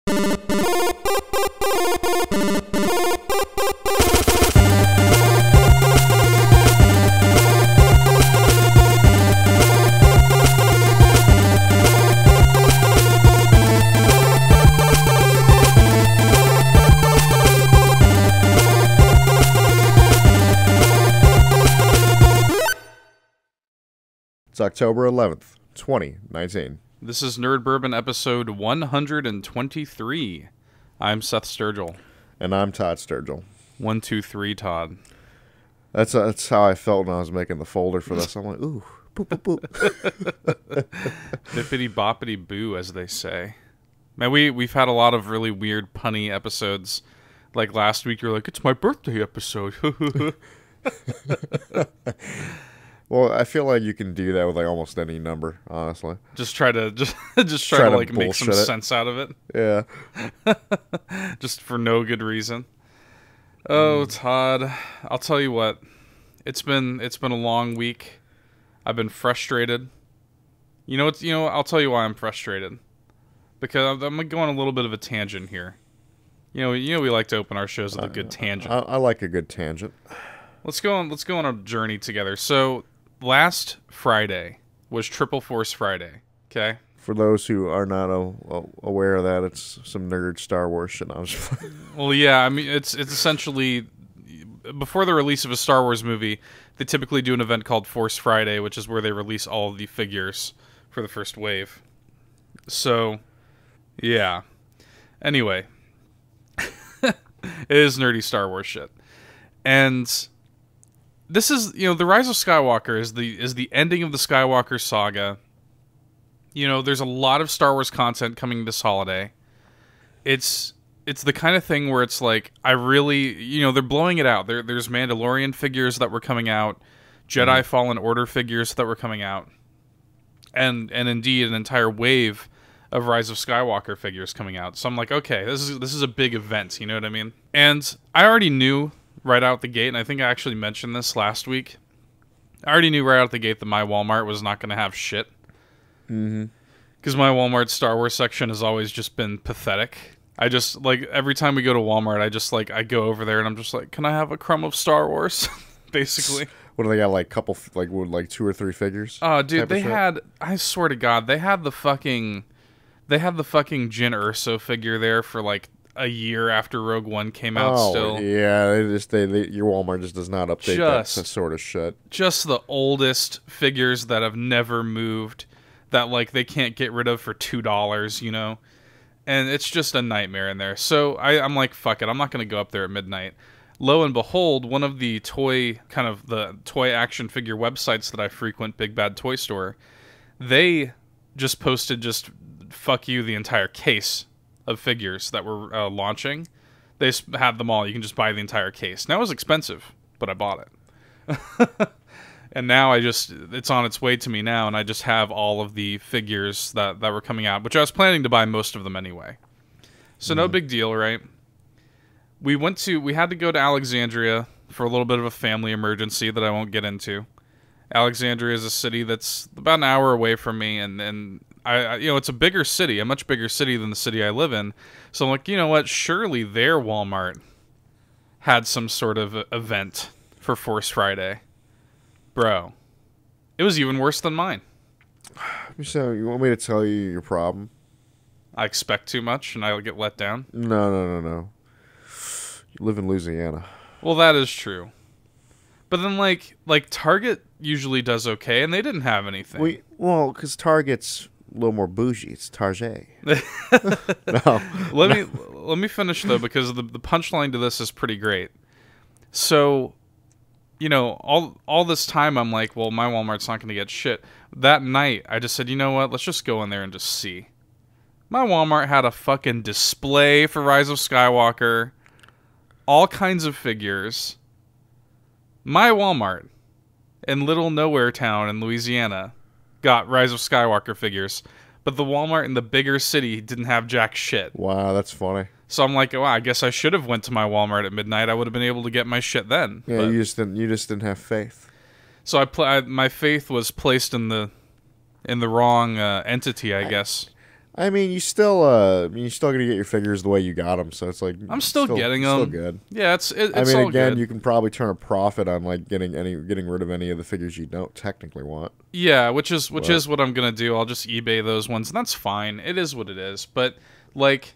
It's October 11th, 2019. This is Nerd Bourbon episode 123. I'm Seth Sturgill. And I'm Todd Sturgill. 123, Todd. That's how I felt when I was making the folder for this. I'm like, ooh, boop, boop, boop. Bippity boppity boo, as they say. Man, we've had a lot of really weird punny episodes. Like last week, you're like, it's my birthday episode. Well, I feel like you can do that with like almost any number, honestly. Just try to like make some sense out of it. Yeah. Just for no good reason. Oh, Todd, I'll tell you what. It's been a long week. I've been frustrated. I'll tell you why I'm frustrated. Because I'm going a little bit of a tangent here. We like to open our shows with a good tangent. I like a good tangent. Let's go on a journey together. So, last Friday was Triple Force Friday, okay? For those who are not aware of that, it's some nerd Star Wars shit. Well, yeah, I mean, it's essentially, before the release of a Star Wars movie, they typically do an event called Force Friday, which is where they release all of the figures for the first wave. So, yeah. Anyway, it is nerdy Star Wars shit. And this is, The Rise of Skywalker is the ending of the Skywalker saga. There's a lot of Star Wars content coming this holiday. It's the kind of thing where it's like, I really, they're blowing it out. There's Mandalorian figures that were coming out, Jedi Fallen Order figures that were coming out, and indeed an entire wave of Rise of Skywalker figures coming out. So I'm like, okay, this is a big event, you know what I mean? And I already knew right out the gate, and I think I actually mentioned this last week. I already knew right out the gate that my Walmart was not going to have shit. Mm-hmm. Because my Walmart Star Wars section has always just been pathetic. I just, every time we go to Walmart, I go over there and I'm just like, can I have a crumb of Star Wars? Basically. What do they got, like, two or three figures? Oh, dude, they had, I swear to God, they had the fucking Jyn Erso figure there for, like, a year after Rogue One came out still. Yeah, your Walmart just does not update that sort of shit. Just the oldest figures that have never moved, that, like, they can't get rid of for $2, And it's just a nightmare in there. So I'm like, fuck it, I'm not going to go up there at midnight. Lo and behold, one of the toy action figure websites that I frequent, Big Bad Toy Store, they just posted fuck you the entire case of figures that were launching. They had them all. You can just buy the entire case. Now it was expensive, but I bought it. And now it's on its way to me now, and I just have all of the figures that were coming out, which I was planning to buy most of them anyway. So no big deal, right? We had to go to Alexandria for a little bit of a family emergency that I won't get into. Alexandria is a city that's about an hour away from me, and I it's a bigger city, a much bigger city than the city I live in. So I'm like, you know what? Surely their Walmart had some sort of event for Force Friday. Bro, it was even worse than mine. So you want me to tell you your problem? I expect too much and I'll get let down? No. You live in Louisiana. Well, that is true. But then, like Target usually does okay, and they didn't have anything. Because Target's a little more bougie. It's Target. No. Let me finish, though, because the punchline to this is pretty great. So, all this time I'm like, well, my Walmart's not going to get shit. That night, I just said, you know what? Let's just go in there and just see. My Walmart had a fucking display for Rise of Skywalker. All kinds of figures. My Walmart in Little Nowhere Town in Louisiana got Rise of Skywalker figures, but the Walmart in the bigger city didn't have jack shit. Wow, that's funny. So I'm like, wow, I guess I should have went to my Walmart at midnight. I would have been able to get my shit then. Yeah, but you just didn't have faith. So my faith was placed in the wrong entity, I guess. I mean, you still gonna get your figures the way you got them, so it's like I'm still getting them. Still good. Yeah, it's I mean, all again, good. you can probably turn a profit on like getting rid of any of the figures you don't technically want. Yeah, which is what I'm gonna do. I'll just eBay those ones, and that's fine. It is what it is. But like,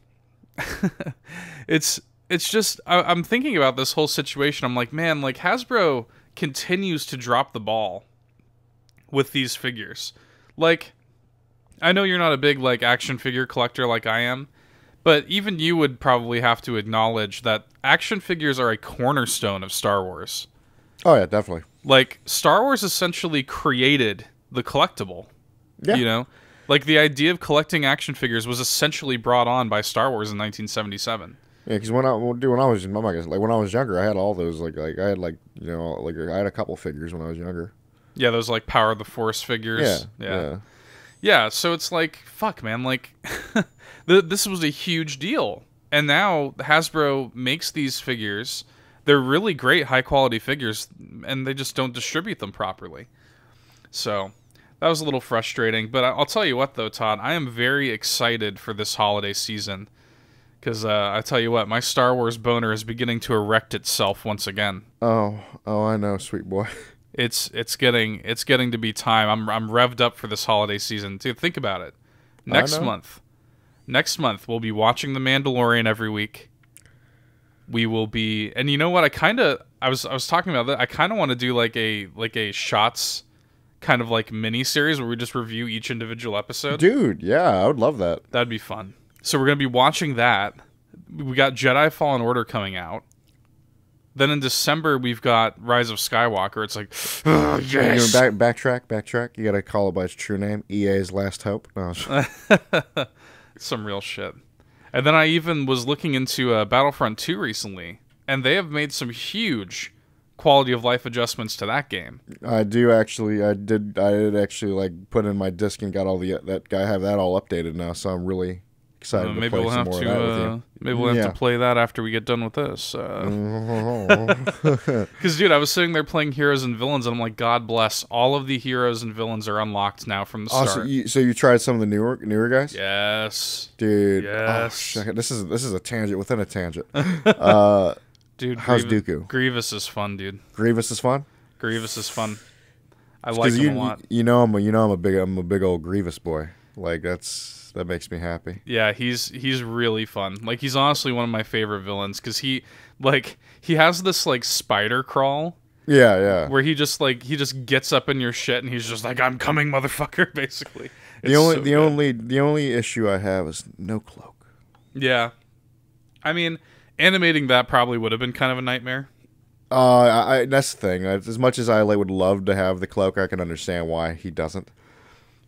it's just I'm thinking about this whole situation. I'm like, man, like Hasbro continues to drop the ball with these figures. Like, I know you're not a big like action figure collector like I am, but even you would probably have to acknowledge that action figures are a cornerstone of Star Wars. Oh yeah, definitely. Like, Star Wars essentially created the collectible. Yeah. You know? Like, the idea of collecting action figures was essentially brought on by Star Wars in 1977. Yeah, because when I was younger, I had all those I had I had a couple figures when I was younger. Yeah, those like Power of the Force figures. Yeah, so it's like, fuck, man, like, this was a huge deal. And now Hasbro makes these figures. They're really great, high-quality figures, and they just don't distribute them properly. So, that was a little frustrating. But I'll tell you what, though, Todd, I am very excited for this holiday season. Because I tell you what, my Star Wars boner is beginning to erect itself once again. Oh, I know, sweet boy. It's getting to be time. I'm revved up for this holiday season. Dude, think about it. Next month we'll be watching The Mandalorian every week. We will be, and you know what? I was talking about that. I kind of want to do like a shots kind of like mini series where we just review each individual episode. Dude, yeah, I would love that. That'd be fun. So we're gonna be watching that. We got Jedi Fallen Order coming out. Then in December, we've got Rise of Skywalker. It's like, oh, yes. You know, backtrack. You got to call it by its true name. EA's Last Hope. No. Some real shit. And then I even was looking into Battlefront 2 recently, and they have made some huge quality of life adjustments to that game. I did actually like put in my disc and got all I have that all updated now, so I'm really excited to play some more of that with you. Maybe we'll have to play that after we get done with this. Because, dude, I was sitting there playing Heroes and Villains, and I'm like, God bless. All of the heroes and villains are unlocked now from the start. So you tried some of the newer guys? Yes. Dude. Yes. Oh, this is a tangent within a tangent. Dude, how's Dooku? Grievous is fun, dude. Grievous is fun? Grievous is fun. I like him a lot. You know I'm a big old Grievous boy. Like that makes me happy. Yeah, he's really fun. Like, he's honestly one of my favorite villains because he has this like spider crawl. Yeah. Where he just gets up in your shit and he's just like, I'm coming, motherfucker, basically. The only issue I have is no cloak. Yeah. I mean, animating that probably would have been kind of a nightmare. That's the thing. As much as I would love to have the cloak, I can understand why he doesn't.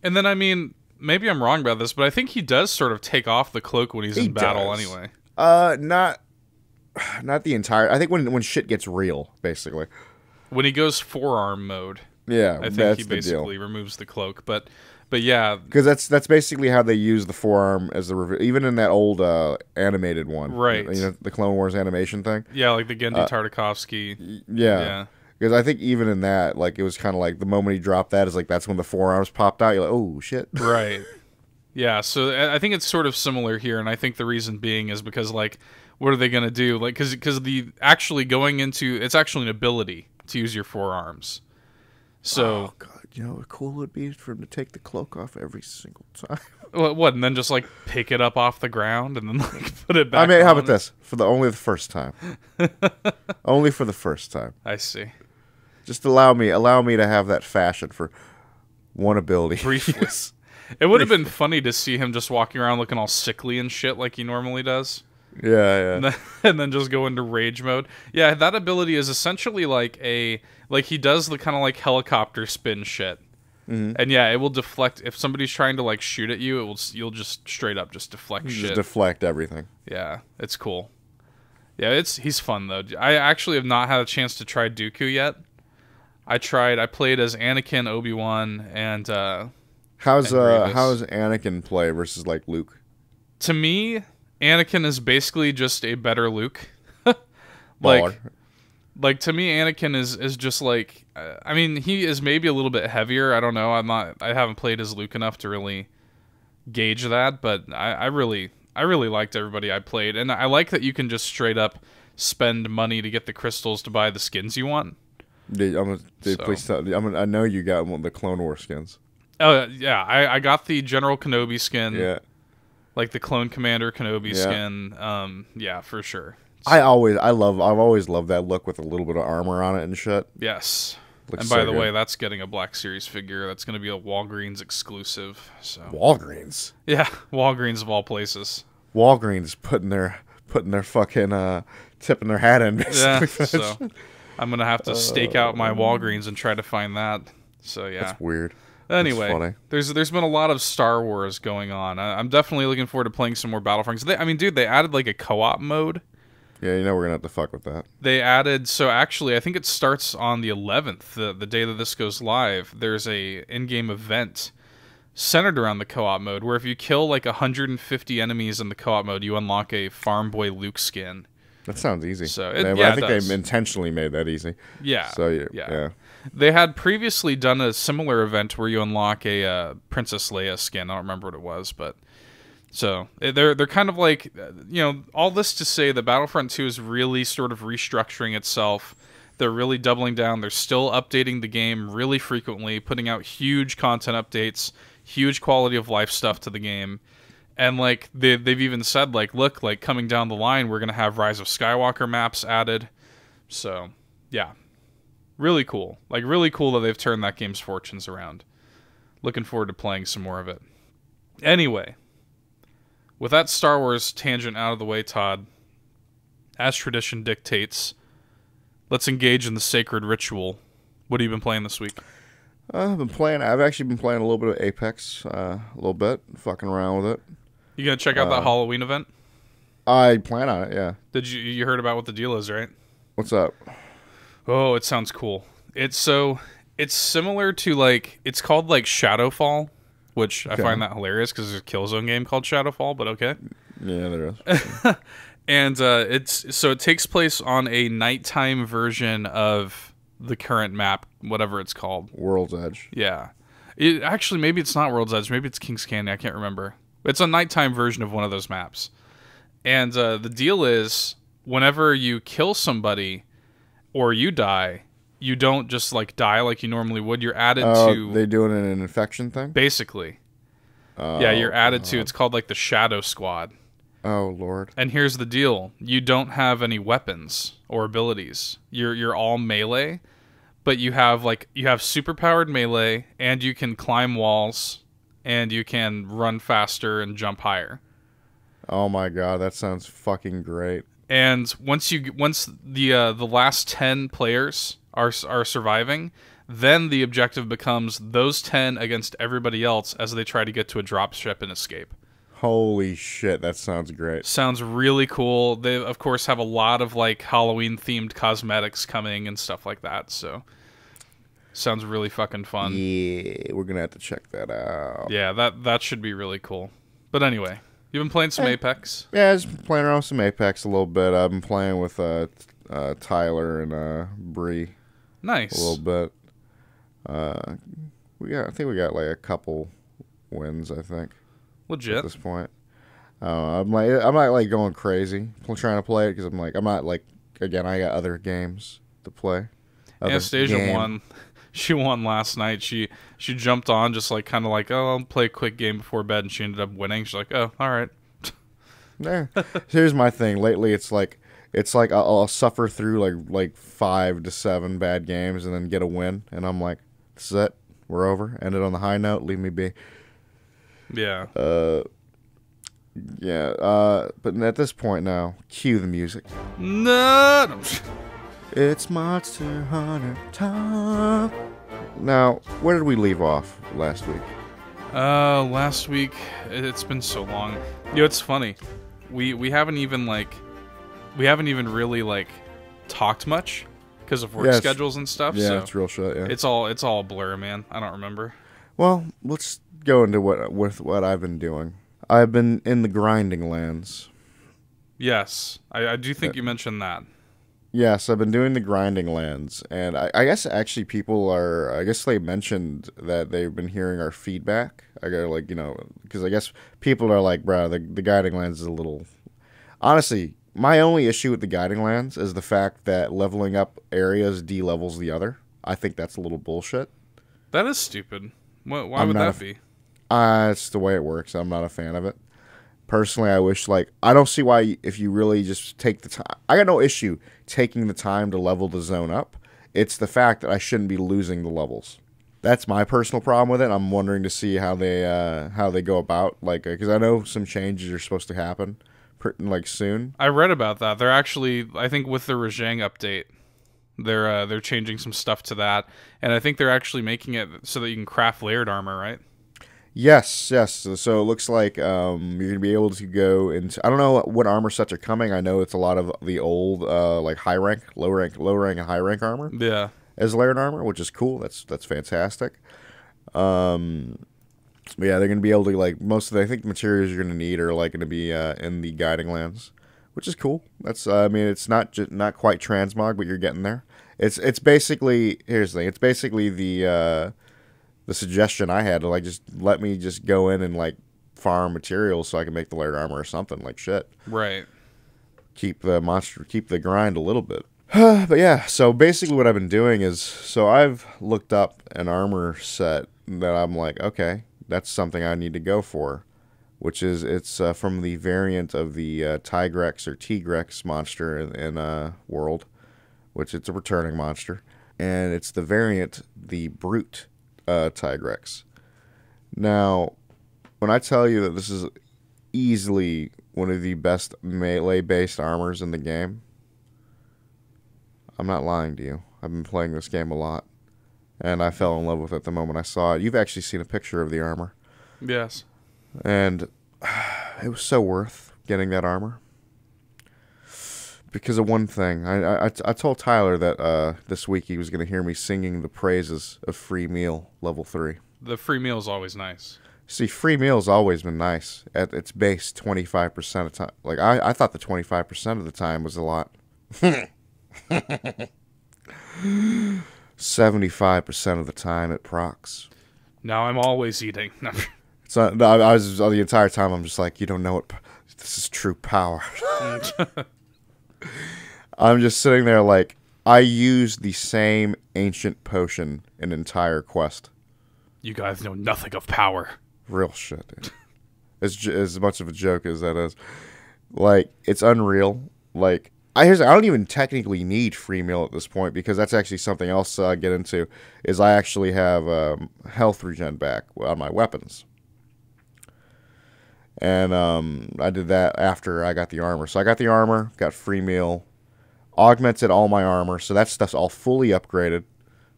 And then, I mean, maybe I'm wrong about this, but I think he does sort of take off the cloak when he's in battle anyway. Not the entire. I think when shit gets real, basically. When he goes forearm mode. Yeah, I think he basically removes the cloak, but yeah, because that's basically how they use the forearm as the reveal. Even in that old animated one, right? You know, the Clone Wars animation thing. Yeah, like the Gendy Tartakovsky. Yeah. Because I think even in that, like, it was kind of like the moment he dropped that is like that's when the forearms popped out. You're like, oh shit. Right. Yeah. So I think it's sort of similar here, and I think the reason being is because, like, what are they gonna do? Like, because the actually going into it's actually an ability to use your forearms. So, oh god, you know how cool it would be for him to take the cloak off every single time. What? And then just like pick it up off the ground and then like put it back. I mean, how on about this? Only the first time. Only for the first time. I see. Just allow me to have that fashion for one ability. Briefly. It would have been funny to see him just walking around looking all sickly and shit like he normally does. Yeah. And then just go into rage mode. Yeah, that ability is essentially like he does the kind of like helicopter spin shit. Mm-hmm. And yeah, it will deflect if somebody's trying to like shoot at you. You'll just straight up just deflect shit. Just deflect everything. Yeah, it's cool. Yeah, he's fun though. I actually have not had a chance to try Dooku yet. I played as Anakin, Obi-Wan, and how's Anakin play versus like Luke? To me, Anakin is basically just a better Luke. Like to me, Anakin is just like I mean, he is maybe a little bit heavier. I don't know. I haven't played as Luke enough to really gauge that, but I really liked everybody I played, and I like that you can just straight up spend money to get the crystals to buy the skins you want. I know you got one of the Clone Wars skins. Oh yeah, I got the General Kenobi skin. Yeah, like the Clone Commander Kenobi skin. Yeah, for sure. So, I've always loved that look with a little bit of armor on it and shit. Yes. Looks and by so the good. way, that's getting a Black Series figure. That's going to be a Walgreens exclusive. So Walgreens. Yeah, Walgreens of all places. Walgreens putting their fucking tipping their hat in. Yeah. So I'm gonna have to stake out my Walgreens and try to find that. So yeah. That's weird. Anyway, there's been a lot of Star Wars going on. I'm definitely looking forward to playing some more Battlefronts. They added like a co-op mode. Yeah, you know we're gonna have to fuck with that. They added, so actually I think it starts on the 11th, the day that this goes live. There's a in-game event centered around the co-op mode where if you kill like 150 enemies in the co-op mode, you unlock a Farm Boy Luke skin. That sounds easy. So I think they intentionally made that easy. Yeah. So yeah. They had previously done a similar event where you unlock a Princess Leia skin. I don't remember what it was, but so they're kind of like, all this to say that Battlefront 2 is really sort of restructuring itself. They're really doubling down. They're still updating the game really frequently, putting out huge content updates, huge quality of life stuff to the game. And like they've even said, like, look, like coming down the line, we're gonna have Rise of Skywalker maps added. So yeah, really cool. Like really cool that they've turned that game's fortunes around. Looking forward to playing some more of it. Anyway, with that Star Wars tangent out of the way, Todd, as tradition dictates, let's engage in the sacred ritual. What have you been playing this week? I've actually been playing a little bit of Apex, a little bit, fucking around with it. You gonna check out that Halloween event? I plan on it, yeah. Did you heard about what the deal is, right? What's up? Oh, it sounds cool. It's similar to like, it's called like Shadowfall, which I find that hilarious because there's a Killzone game called Shadowfall, but okay. Yeah, there is. And it takes place on a nighttime version of the current map, whatever it's called. World's Edge. Yeah. Actually, maybe it's not World's Edge. Maybe it's King's Canyon. I can't remember. It's a nighttime version of one of those maps. And the deal is, whenever you kill somebody or you die, you don't just like die like you normally would. You're added to... They doing an infection thing? Basically. Yeah, you're added to... It's called like the Shadow Squad. Oh, Lord. And here's the deal. You don't have any weapons or abilities. You're all melee, but you have superpowered melee, and you can climb walls, and you can run faster and jump higher. Oh my god, that sounds fucking great. And once the last 10 players are surviving, then the objective becomes those 10 against everybody else as they try to get to a dropship and escape. Holy shit, that sounds great. Sounds really cool. They, of course, have a lot of like Halloween-themed cosmetics coming and stuff like that, so sounds really fucking fun. Yeah, we're gonna have to check that out. Yeah, that should be really cool. But anyway, you've been playing some Apex? Yeah, I was playing around with some Apex a little bit. I've been playing with Tyler and Bree. Nice. A little bit. I think we got like a couple wins, I think. Legit. At this point. I'm not like going crazy trying to play it because I'm not like, again, I got other games to play. Anastasia won. She won last night. She jumped on just like kind of like, oh, I'll play a quick game before bed, and she ended up winning. She's like, oh, all right. Yeah. Here's my thing. Lately, it's like I'll suffer through like 5 to 7 bad games and then get a win, and I'm like, this is it. We're over. Ended on the high note. Leave me be. Yeah. Yeah. But at this point now, cue the music. No. It's Monster Hunter time. Now, where did we leave off last week? Last week, it's been so long. It's funny. We haven't even really like talked much because of work schedules and stuff. Yeah, so it's real shit. Yeah, it's all a blur, man. I don't remember. Well, let's go into what I've been doing. I've been in the grinding lands. Yes, I do think you mentioned that. Yes, I've been doing the grinding lands, and I guess actually people are. I guess they mentioned that they've been hearing our feedback. I got like because I guess people are like, bro, the guiding lands is a little. Honestly, my only issue with the guiding lands is the fact that leveling up areas de-levels the other. I think that's a little bullshit. That is stupid. Why I'm would not that be? it's the way it works. I'm not a fan of it. Personally, I wish I don't see why if you really just take the time. I got no issue taking the time to level the zone up. It's the fact that I shouldn't be losing the levels. That's my personal problem with it. I'm wondering to see how they go about because I know some changes are supposed to happen soon. I read about that. They're actually, I think, with the Rajang update, they're changing some stuff to that, and I think they're actually making it so that you can craft layered armor, right? Yes. So it looks like you're gonna be able to go into. I don't know what armor sets are coming. I know it's a lot of the old high rank, low rank, and high rank armor Yeah. as layered armor, which is cool. That's fantastic. But yeah, they're gonna be able to most of I think the materials you're gonna need are gonna be in the guiding lands, which is cool. That's I mean it's not quite transmog, but you're getting there. It's basically here's the thing. It's basically the suggestion I had to just let me just go in and farm materials so I can make the layered armor or something shit. Right. Keep the grind a little bit. But yeah, so basically what I've been doing is I've looked up an armor set that I'm like, okay, that's something I need to go for, which is it's from the variant of the Tigrex or Tigrex monster in World, which it's a returning monster, and it's the variant, the Brute Tigrex. Now, when I tell you that this is easily one of the best melee-based armors in the game, I'm not lying to you. I've been playing this game a lot, and I fell in love with it the moment I saw it. You've actually seen a picture of the armor. Yes. And it was so worth getting that armor. Because of one thing. I told Tyler that this week he was going to hear me singing the praises of free meal level 3. The free meal is always nice. See, free meal's always been nice. At its base, 25% of time. I thought the 25% of the time was a lot. 75% of the time it procs. Now I'm always eating. So I was the entire time I'm just like, you don't know what this is true power. I'm just sitting there I used the same ancient potion an entire quest. You guys know nothing of power. Real shit, dude. As much of a joke as that is. It's unreal. I don't even technically need free meal at this point because that's actually something else I get into, is I actually have health regen back on my weapons. And I did that after I got the armor. So I got the armor, got free meal, augmented all my armor. So that stuff's all fully upgraded,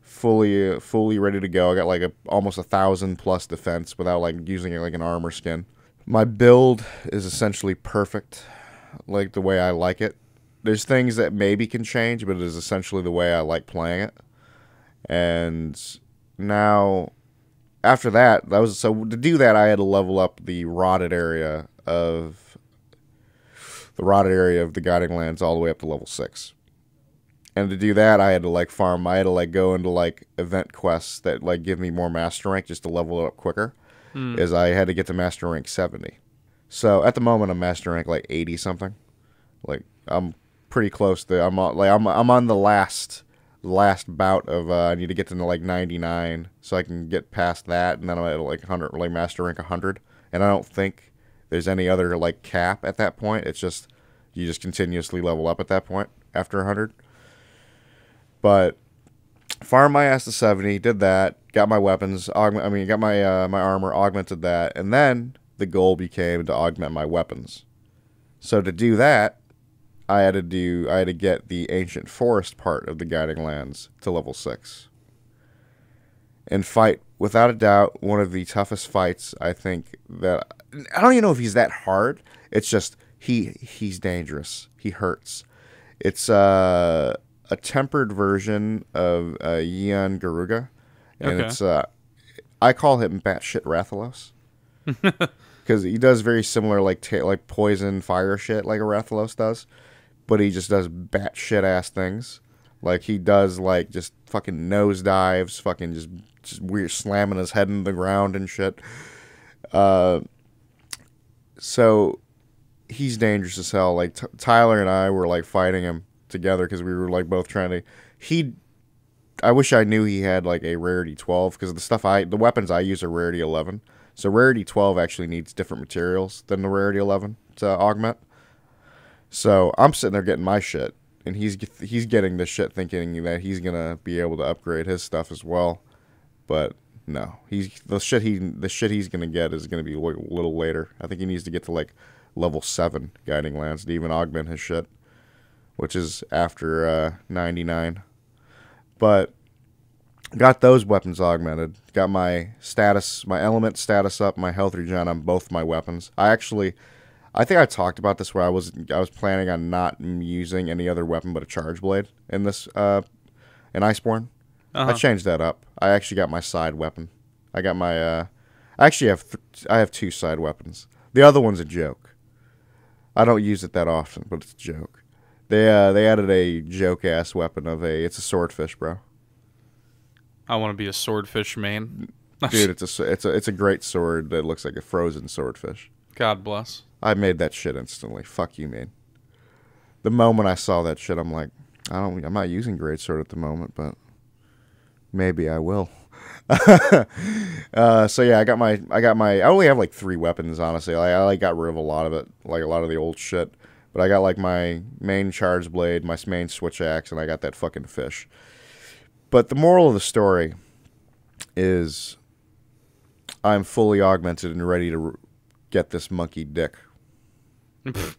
fully ready to go. I got almost 1,000 plus defense without using it like an armor skin. My build is essentially perfect, the way I like it. There's things that maybe can change, but it is essentially the way I like playing it. And now, after that, to do that, I had to level up the rotted area of the guiding lands all the way up to level 6. And to do that, I had to farm. I had to go into event quests that give me more master rank just to level it up quicker. Is I had to get to master rank 70. So at the moment, I'm master rank 80 something. I'm pretty close to. I'm on the last bout of I need to get to 99 so I can get past that, and then I'm at 100, master rank 100. And I don't think there's any other cap at that point. It's just you just continuously level up at that point after 100. But farmed my ass to 70, did that, got my weapons, got my my armor, augmented that, and then the goal became to augment my weapons. So to do that, I had to get the ancient forest part of the guiding lands to level 6. And fight, without a doubt, one of the toughest fights I think that I don't even know if he's that hard. It's just he's dangerous. He hurts. It's a tempered version of Yian Garuga, and Okay. it's I call him batshit Rathalos because he does very similar like poison fire shit like a Rathalos does, but he just does batshit ass things. Like he does like just fucking nosedives, fucking just weird slamming his head in the ground and shit. So he's dangerous as hell. Like Tyler and I were like fighting him together because we were like both trying to. I wish I knew he had like a rarity 12 because the weapons I use are rarity 11. So rarity 12 actually needs different materials than the rarity 11 to augment. So I'm sitting there getting my shit, and he's getting this shit thinking that he's gonna be able to upgrade his stuff as well. But no, the shit he's gonna get is gonna be a little later. I think he needs to get to like level 7 guiding lance to even augment his shit, which is after 99. But got those weapons augmented. Got my element status up, my health regen on both my weapons. I think I talked about this where I was planning on not using any other weapon but a charge blade in this in Iceborne. I changed that up. I actually got my side weapon. I got my I actually have 2 side weapons. The other one's a joke. I don't use it that often, but it's a joke. They added a joke ass weapon it's a swordfish, bro. I want to be a swordfish main. Dude, it's a great sword that looks like a frozen swordfish. God bless. I made that shit instantly. Fuck you, man. The moment I saw that shit, I'm like, I'm not using greatsword at the moment, but maybe I will. So yeah, I only have like 3 weapons, honestly. I got rid of a lot of it, like a lot of the old shit. But I got like my main charge blade, my main switch axe, and I got that fucking fish. But the moral of the story is I'm fully augmented and ready to get this monkey dick. It's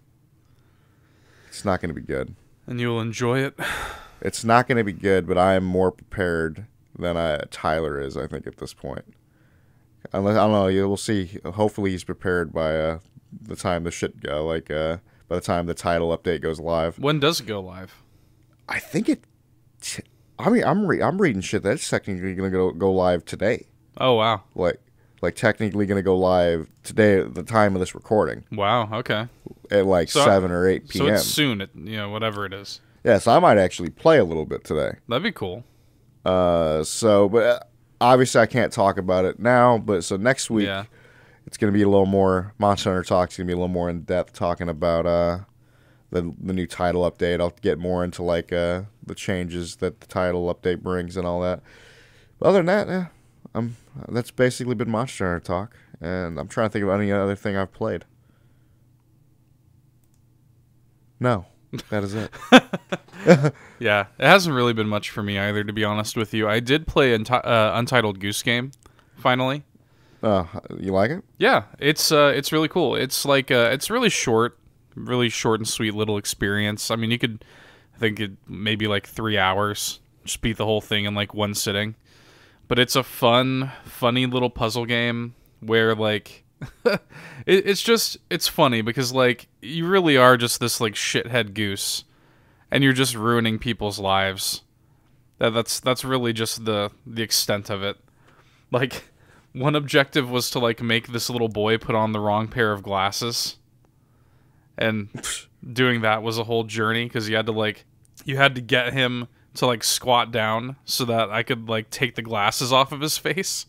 not going to be good. And you'll enjoy it? It's not going to be good, but I am more prepared than Tyler is, I think, at this point. Unless, I don't know, we'll see. Hopefully he's prepared by the time the shit go, by the time the title update goes live. When does it go live? I think I'm reading shit that's technically going to go live today. Oh, wow. Like technically going to go live today at the time of this recording. Wow, okay. At like 7 or 8 p.m. So it's soon, whatever it is. Yeah, so I might actually play a little bit today. That'd be cool. But obviously I can't talk about it now, but so next week it's going to be a little more, Monster Hunter Talk's going to be a little more in depth talking about the new title update. I'll get more into like the changes that the title update brings and all that. But other than that, that's basically been Monster Hunter Talk, and I'm trying to think of any other thing I've played. No, that is it. Yeah, it hasn't really been much for me either, to be honest with you. I did play Untitled Goose Game, finally. You like it? Yeah, it's really cool. It's like it's really short and sweet little experience. I mean, I think it maybe like 3 hours, just beat the whole thing in like one sitting. But it's a funny little puzzle game where like it's funny because like you really are just this like shithead goose, and you're just ruining people's lives. That's really just the extent of it. Like, one objective was to like make this little boy put on the wrong pair of glasses, and doing that was a whole journey because you had to get him to like squat down so that I could like take the glasses off of his face.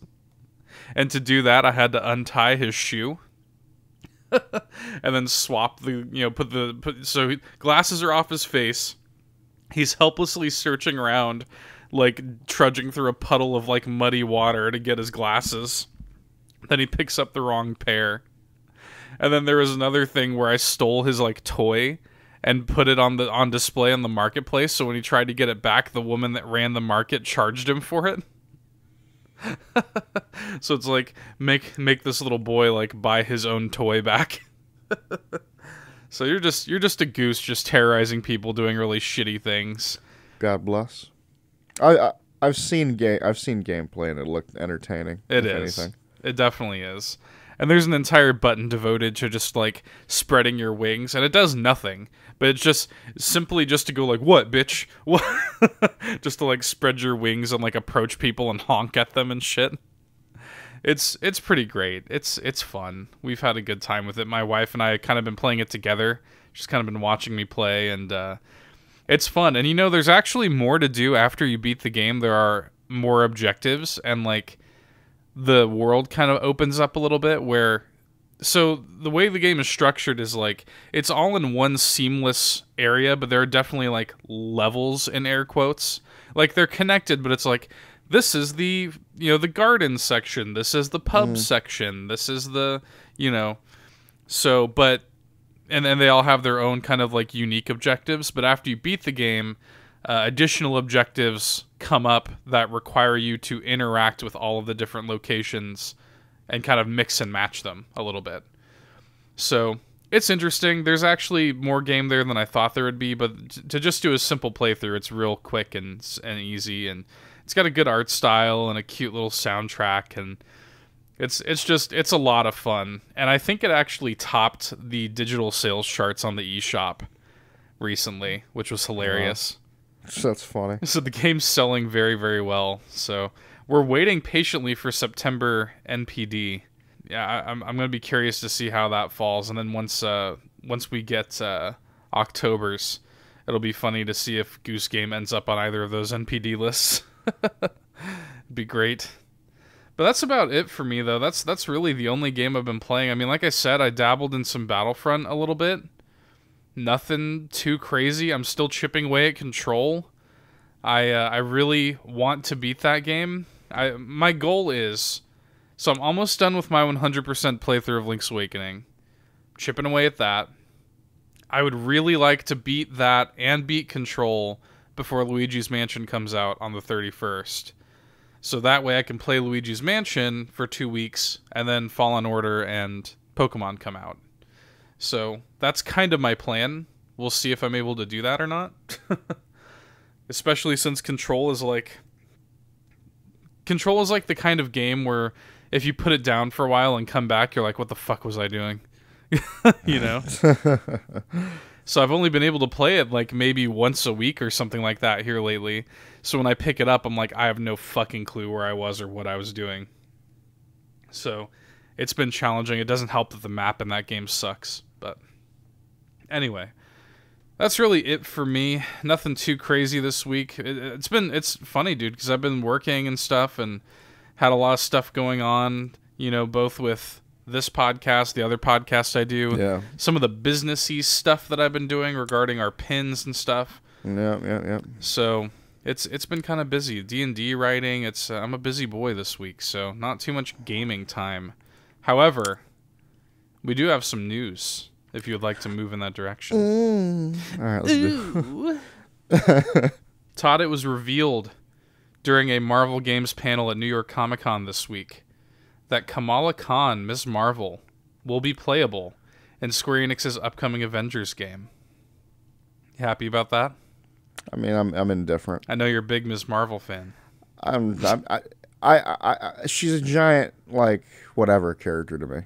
And to do that, I had to untie his shoe and then swap so glasses are off his face. He's helplessly searching around, like trudging through a puddle of like muddy water to get his glasses. Then he picks up the wrong pair. And then there was another thing where I stole his like toy and put it on display on the marketplace, so when he tried to get it back, the woman that ran the market charged him for it. So it's like make this little boy like buy his own toy back. So you're just a goose just terrorizing people doing really shitty things. God bless. I've seen gameplay and it looked entertaining. It is. Anything. It definitely is. And there's an entire button devoted to just like spreading your wings, and it does nothing. But it's just simply just to go like, what, bitch? What? Just to like spread your wings and like approach people and honk at them and shit. It's pretty great. It's fun. We've had a good time with it. My wife and I have kind of been playing it together. She's kind of been watching me play, and it's fun. And there's actually more to do after you beat the game. There are more objectives, and like the world kind of opens up a little bit where. So the way the game is structured is like it's all in one seamless area, but there are definitely like levels in air quotes. Like they're connected, but it's like this is the the garden section, this is the pub section, this is the so but and then they all have their own kind of like unique objectives. But after you beat the game, additional objectives come up that require you to interact with all of the different locations and kind of mix and match them a little bit. So it's interesting. There's actually more game there than I thought there would be, but to just do a simple playthrough, it's real quick and easy, and it's got a good art style and a cute little soundtrack, and it's a lot of fun. And I think it actually topped the digital sales charts on the eShop recently, which was hilarious. Wow. That's funny. So the game's selling very, very well. So we're waiting patiently for September NPD. Yeah, I'm going to be curious to see how that falls. And then once we get October's, it'll be funny to see if Goose Game ends up on either of those NPD lists. It'd be great. But that's about it for me, though. That's really the only game I've been playing. I mean, like I said, I dabbled in some Battlefront a little bit. Nothing too crazy. I'm still chipping away at Control. I really want to beat that game. My goal is, so I'm almost done with my 100% playthrough of Link's Awakening. Chipping away at that. I would really like to beat that and beat Control before Luigi's Mansion comes out on the 31st. So that way I can play Luigi's Mansion for 2 weeks, and then Fallen Order and Pokemon come out. So that's kind of my plan. We'll see if I'm able to do that or not. Especially since Control is like the kind of game where if you put it down for a while and come back, you're like, what the fuck was I doing? So I've only been able to play it like maybe once a week or something like that here lately. So when I pick it up, I'm like, I have no fucking clue where I was or what I was doing. So it's been challenging. It doesn't help that the map in that game sucks. But anyway, that's really it for me. Nothing too crazy this week. It's funny, dude, because I've been working and stuff and had a lot of stuff going on, both with this podcast, the other podcast I do, some of the businessy stuff that I've been doing regarding our pins and stuff. Yeah. So it's been kind of busy. D&D writing. I'm a busy boy this week, so not too much gaming time. However, we do have some news if you would like to move in that direction. All right, let's do it. Todd, it was revealed during a Marvel Games panel at New York Comic Con this week that Kamala Khan, Ms. Marvel, will be playable in Square Enix's upcoming Avengers game. You happy about that? I mean, I'm indifferent. I know you're a big Ms. Marvel fan. She's a giant, like, whatever character to me.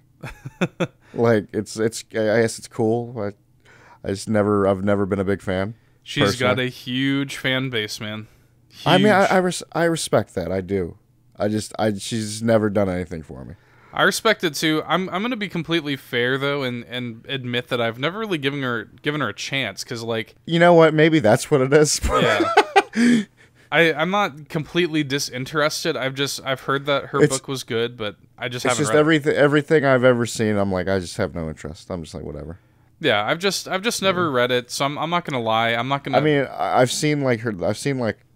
Like, I guess it's cool. I've never been a big fan. She's got a huge fan base, man. Huge. I mean, I respect that. I do. She's never done anything for me. I respect it too. I'm gonna be completely fair though, and admit that I've never really given her a chance, because like, you know what? Maybe that's what it is. Yeah. I'm not completely disinterested. I've heard that her book was good, but I just haven't read it. Everything I've ever seen, I'm like, I just have no interest. I'm just like, whatever. Yeah, I've just never read it, so I'm not gonna lie. I'm not gonna. I mean, I've seen the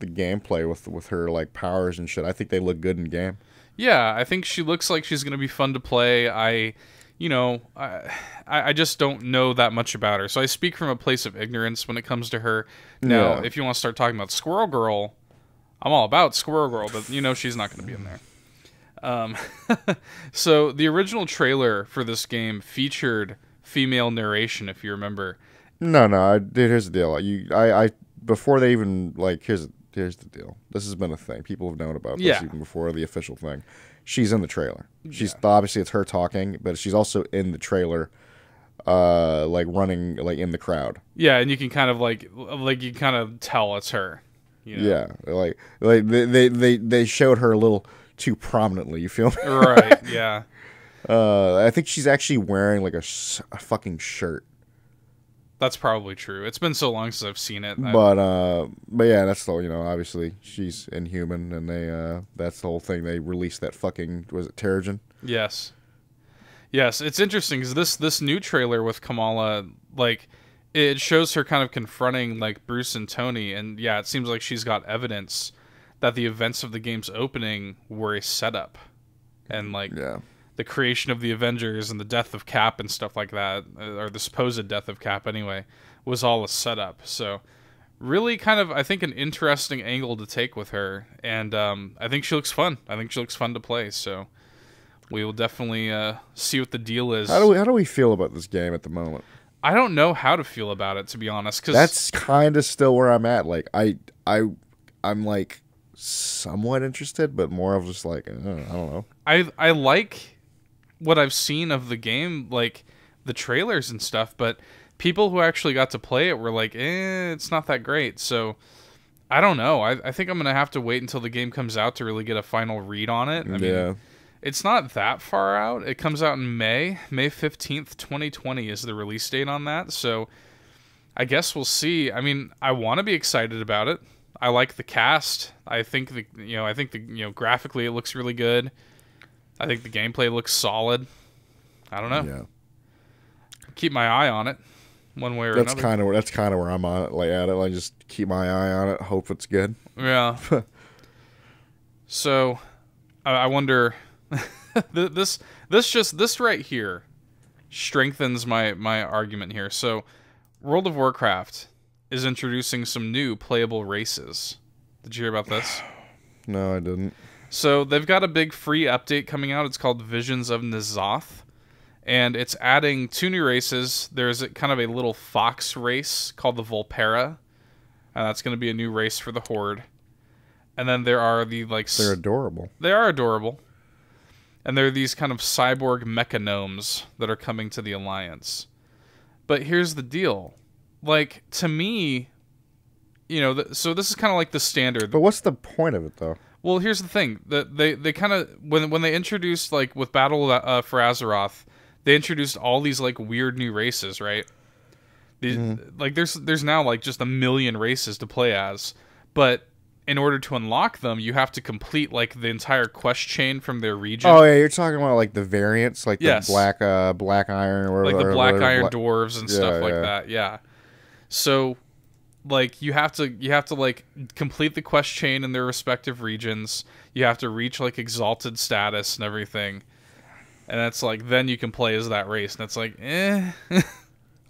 gameplay with her like powers and shit. I think they look good in game. Yeah, I think she looks like she's gonna be fun to play. I just don't know that much about her, so I speak from a place of ignorance when it comes to her. Now, if you want to start talking about Squirrel Girl, I'm all about Squirrel Girl, but she's not gonna be in there. So the original trailer for this game featured female narration, if you remember. No, dude, here's the deal. I before they even here's the deal. This has been a thing. People have known about this even before the official thing. She's in the trailer. She's obviously it's her talking, but she's also in the trailer, running in the crowd. Yeah, and you can kind of you kind of tell it's her. Yeah, like they showed her a little too prominently. You feel me? Right. Yeah. I think she's actually wearing a fucking shirt. That's probably true. It's been so long since I've seen it. But yeah, that's still, obviously she's inhuman, and that's the whole thing. They released that fucking, was it Terrigen? Yes. Yes, it's interesting because this new trailer with Kamala, like, it shows her kind of confronting, like, Bruce and Tony, and yeah, it seems like she's got evidence that the events of the game's opening were a setup. And, like, the creation of the Avengers and the death of Cap and stuff like that, or the supposed death of Cap anyway, was all a setup. So, really kind of, I think, an interesting angle to take with her, and I think she looks fun. I think she looks fun to play, so we will definitely see what the deal is. How do we feel about this game at the moment? I don't know how to feel about it, to be honest. Cause that's kind of still where I'm at. Like, I'm like somewhat interested, but more of just like, I don't know. I like what I've seen of the game, like the trailers and stuff, but people who actually got to play it were like, it's not that great. So I don't know. I think I'm going to have to wait until the game comes out to really get a final read on it. I mean, it's not that far out. It comes out in May 15th, 2020 is the release date on that. So I guess we'll see. I mean, I want to be excited about it. I like the cast. I think graphically it looks really good. I think the gameplay looks solid. I don't know. Yeah. Keep my eye on it one way or another. That's kind of where I'm on it, like at it. I just keep my eye on it, hope it's good. Yeah. So I wonder this right here strengthens my argument here. So World of Warcraft is introducing some new playable races. Did you hear about this? No, I didn't. So they've got a big free update coming out. It's called Visions of N'Zoth, and it's adding 2 new races. There's kind of a little fox race called the Volpera, and that's going to be a new race for the Horde. And then there are the they're adorable. They are adorable. And there are these kind of cyborg mechagnomes that are coming to the Alliance. But here's the deal. Like, to me, so this is kind of like the standard. But what's the point of it, though? Well, here's the thing. They kind of, when they introduced, like, with Battle for Azeroth, they introduced all these, like, weird new races, right? Like, there's now, like, just a million races to play as. But in order to unlock them, you have to complete, like, the entire quest chain from their region. Oh, yeah, you're talking about, like, the variants, like the black iron or like the black iron black dwarves and stuff like that, yeah. So, like, you have to like complete the quest chain in their respective regions. You have to reach, like, exalted status and everything, and it's like then you can play as that race, and it's like,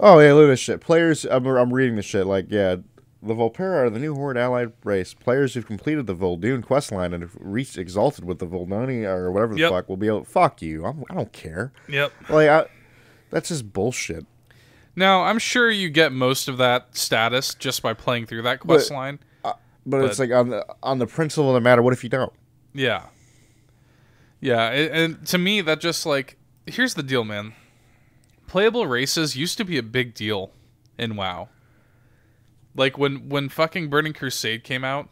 Oh yeah, look at this shit. Players, I'm reading this shit. Like, yeah, the Volpera are the new Horde allied race. Players who've completed the Vol'dun questline and have reached exalted with the Voldoni or whatever the fuck will be able. Fuck you. I don't care. Yep. Like, that's just bullshit. Now, I'm sure you get most of that status just by playing through that quest line. But it's like on the principle of the matter, what if you don't? Yeah. Yeah, and to me, that just, like, here's the deal, man. Playable races used to be a big deal in WoW. Like, when fucking Burning Crusade came out,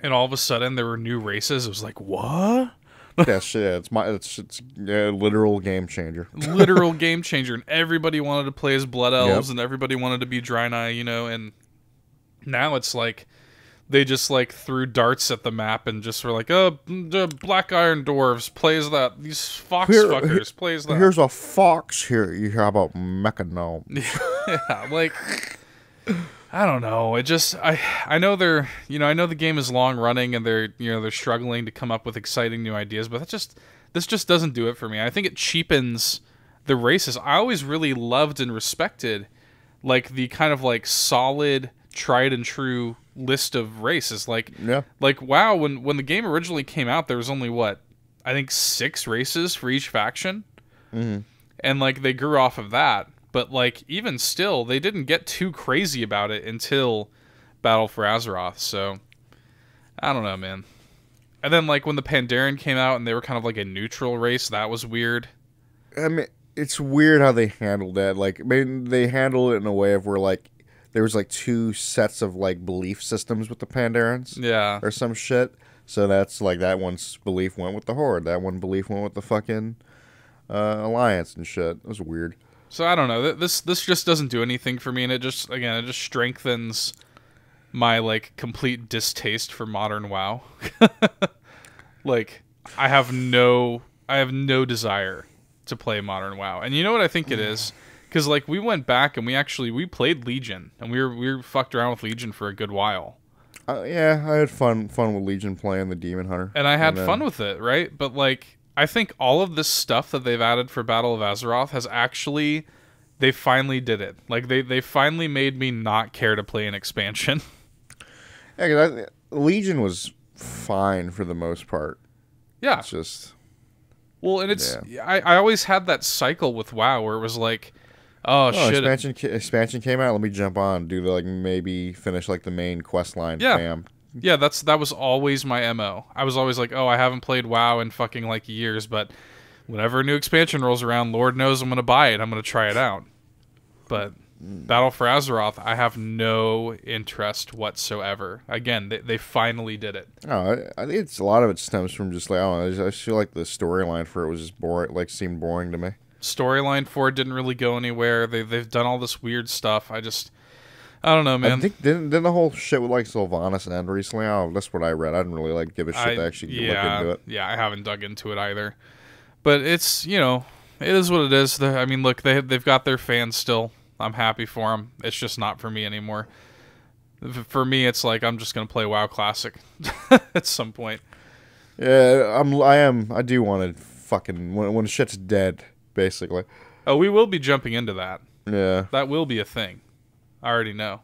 and all of a sudden there were new races, it was like, what? Yeah, shit. It's a literal game changer. Literal game changer, and everybody wanted to play as Blood Elves, and everybody wanted to be Draenei, and now it's like they just, like, threw darts at the map and just were like, the Black Iron Dwarves, play as that. These fox fuckers, play as that. Here's a fox here. You hear about Mechanome. Yeah, like, I don't know. It just, I know I know the game is long running and they're struggling to come up with exciting new ideas, but this just doesn't do it for me. I think it cheapens the races. I always really loved and respected, like, the kind of, like, solid, tried and true list of races. Like, WoW, when the game originally came out, there was only, I think 6 races for each faction. Mm-hmm. And, like, they grew off of that. But, like, even still, they didn't get too crazy about it until Battle for Azeroth. So, I don't know, man. And then, like, when the Pandaren came out and they were kind of like a neutral race, that was weird. I mean, it's weird how they handled that. Like, I mean, they handled it in a way of where, like, there was, like, 2 sets of, like, belief systems with the Pandarans. Yeah. Or some shit. So that's, like, that one's belief went with the Horde. That one belief went with the fucking Alliance and shit. It was weird. So I don't know. This just doesn't do anything for me, and it just strengthens my like complete distaste for modern WoW. Like I have no desire to play modern WoW. And you know what I think it is? Cuz like we went back and we played Legion, and we were fucked around with Legion for a good while. Yeah, I had fun with Legion playing the Demon Hunter. And I had fun with it, right? But like I think all of this stuff that they've added for Battle of Azeroth has actually, they finally did it. Like they finally made me not care to play an expansion. Yeah, 'cause Legion was fine for the most part. Yeah. It's just... Well, and it's... Yeah. I always had that cycle with WoW where it was like, oh shit. Expansion came out, let me jump on, do the, like, maybe finish, like, the main quest line. Yeah. Bam. Yeah, that was always my MO. I was always like, oh, I haven't played WoW in fucking, like, years, but whenever a new expansion rolls around, Lord knows I'm going to buy it. I'm going to try it out. But... Battle for Azeroth, I have no interest whatsoever. Again, they finally did it. Oh, I think it's a lot of it stems from just like, I just feel like the storyline for it was just boring, like seemed boring to me. Storyline for it didn't really go anywhere. They've done all this weird stuff. I don't know, man. I think didn't the whole shit with like Sylvanas end recently? Oh, that's what I read. I didn't really like give a shit to actually look into it. Yeah, I haven't dug into it either. But it's, you know, it is what it is. I mean, look, they've got their fans still. I'm happy for them. It's just not for me anymore. For me, it's like I'm just gonna play WoW Classic at some point. Yeah, I do want to fucking when shit's dead, basically. Oh, we will be jumping into that. Yeah, that will be a thing. I already know.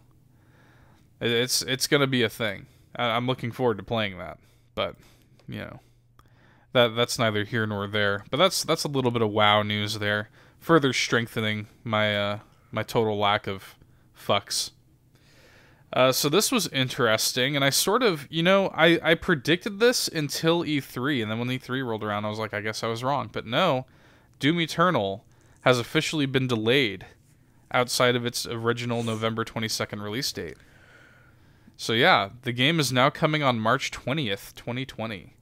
It's gonna be a thing. I'm looking forward to playing that. But you know, that's neither here nor there. But that's a little bit of WoW news there, further strengthening my my total lack of fucks. So this was interesting, and I sort of, you know, I predicted this until E3, and then when E3 rolled around, I was like, I guess I was wrong. But no, Doom Eternal has officially been delayed outside of its original November 22nd release date. So yeah, the game is now coming on March 20th, 2020.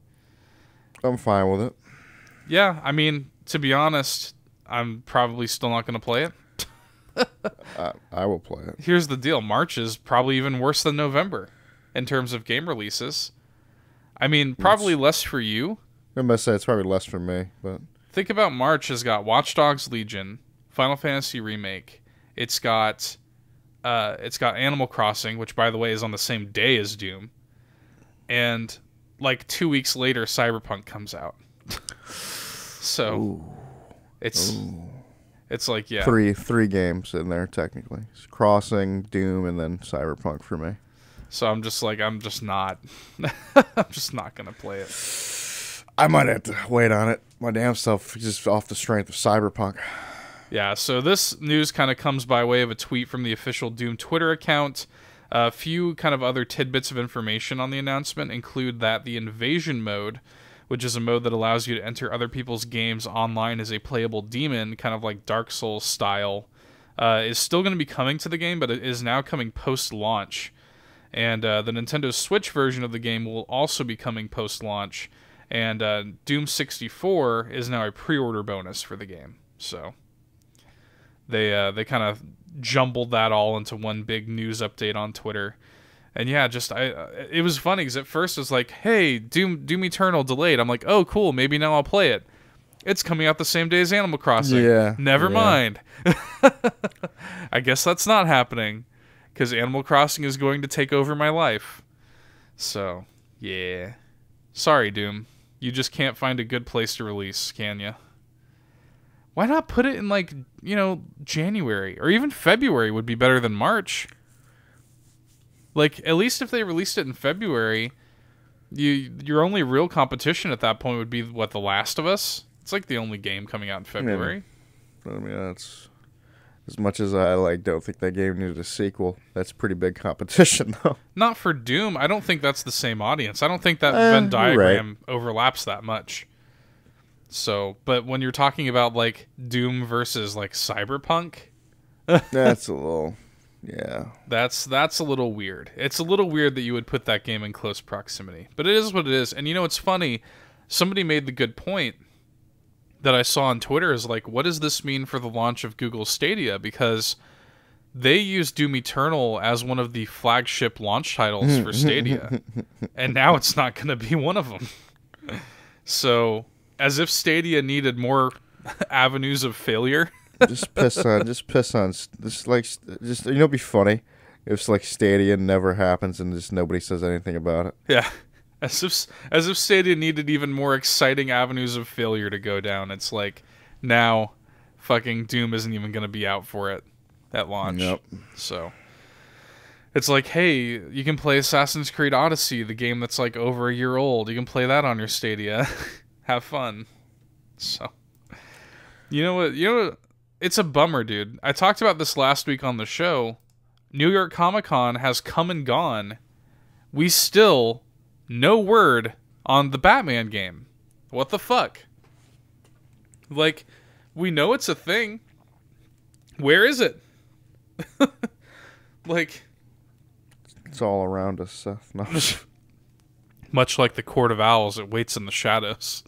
I'm fine with it. Yeah, I mean, to be honest, I'm probably still not going to play it. I will play it. Here's the deal. March is probably even worse than November in terms of game releases. I mean, probably less for you. I'm going to say it's probably less for me, but... Think about March has got Watch Dogs Legion, Final Fantasy Remake. It's got Animal Crossing, which, by the way, is on the same day as Doom. And, like, 2 weeks later, Cyberpunk comes out. So, Ooh. It's like, yeah. Three games in there, technically. It's Crossing, Doom, and then Cyberpunk for me. So I'm just not I'm just not going to play it. I might have to wait on it. My damn self, just off the strength of Cyberpunk. Yeah, so this news kind of comes by way of a tweet from the official Doom Twitter account. A few kind of other tidbits of information on the announcement include that the Invasion mode, which is a mode that allows you to enter other people's games online as a playable demon, kind of like Dark Souls style, is still going to be coming to the game, but it is now coming post-launch. And the Nintendo Switch version of the game will also be coming post-launch. And Doom 64 is now a pre-order bonus for the game. So they kind of jumbled that all into one big news update on Twitter. And yeah, it was funny because at first it was like, hey, Doom Eternal delayed. I'm like, oh, cool, maybe now I'll play it. It's coming out the same day as Animal Crossing. Yeah. Never mind. I guess that's not happening because Animal Crossing is going to take over my life. So, yeah. Sorry, Doom. You just can't find a good place to release, can ya? Why not put it in, like, you know, January? Or even February would be better than March. Like, at least if they released it in February, your only real competition at that point would be, what, The Last of Us? It's like the only game coming out in February. Yeah. I mean, that's... As much as I don't think that game needed a sequel, that's pretty big competition, though. Not for Doom. I don't think that's the same audience. I don't think that Venn diagram overlaps that much. So, but when you're talking about, like, Doom versus, like, Cyberpunk... That's a little... Yeah. That's a little weird. It's a little weird that you would put that game in close proximity. But it is what it is. And you know, it's funny. Somebody made the good point that I saw on Twitter is like, what does this mean for the launch of Google Stadia? Because they use Doom Eternal as one of the flagship launch titles for Stadia, and now it's not going to be one of them. So, as if Stadia needed more avenues of failure. just piss on. Just it'd be funny if like Stadia never happens and just nobody says anything about it. Yeah, as if Stadia needed even more exciting avenues of failure to go down. It's like now, fucking Doom isn't even going to be out for it at launch. Yep. So it's like, hey, you can play Assassin's Creed Odyssey, the game that's like over a year old. You can play that on your Stadia. Have fun. So, you know what? It's a bummer, dude. I talked about this last week on the show. New York Comic Con has come and gone. We still no word on the Batman game. What the fuck? Like, we know it's a thing. Where is it? Like, it's all around us, Seth. No. Much like the Court of Owls, it waits in the shadows.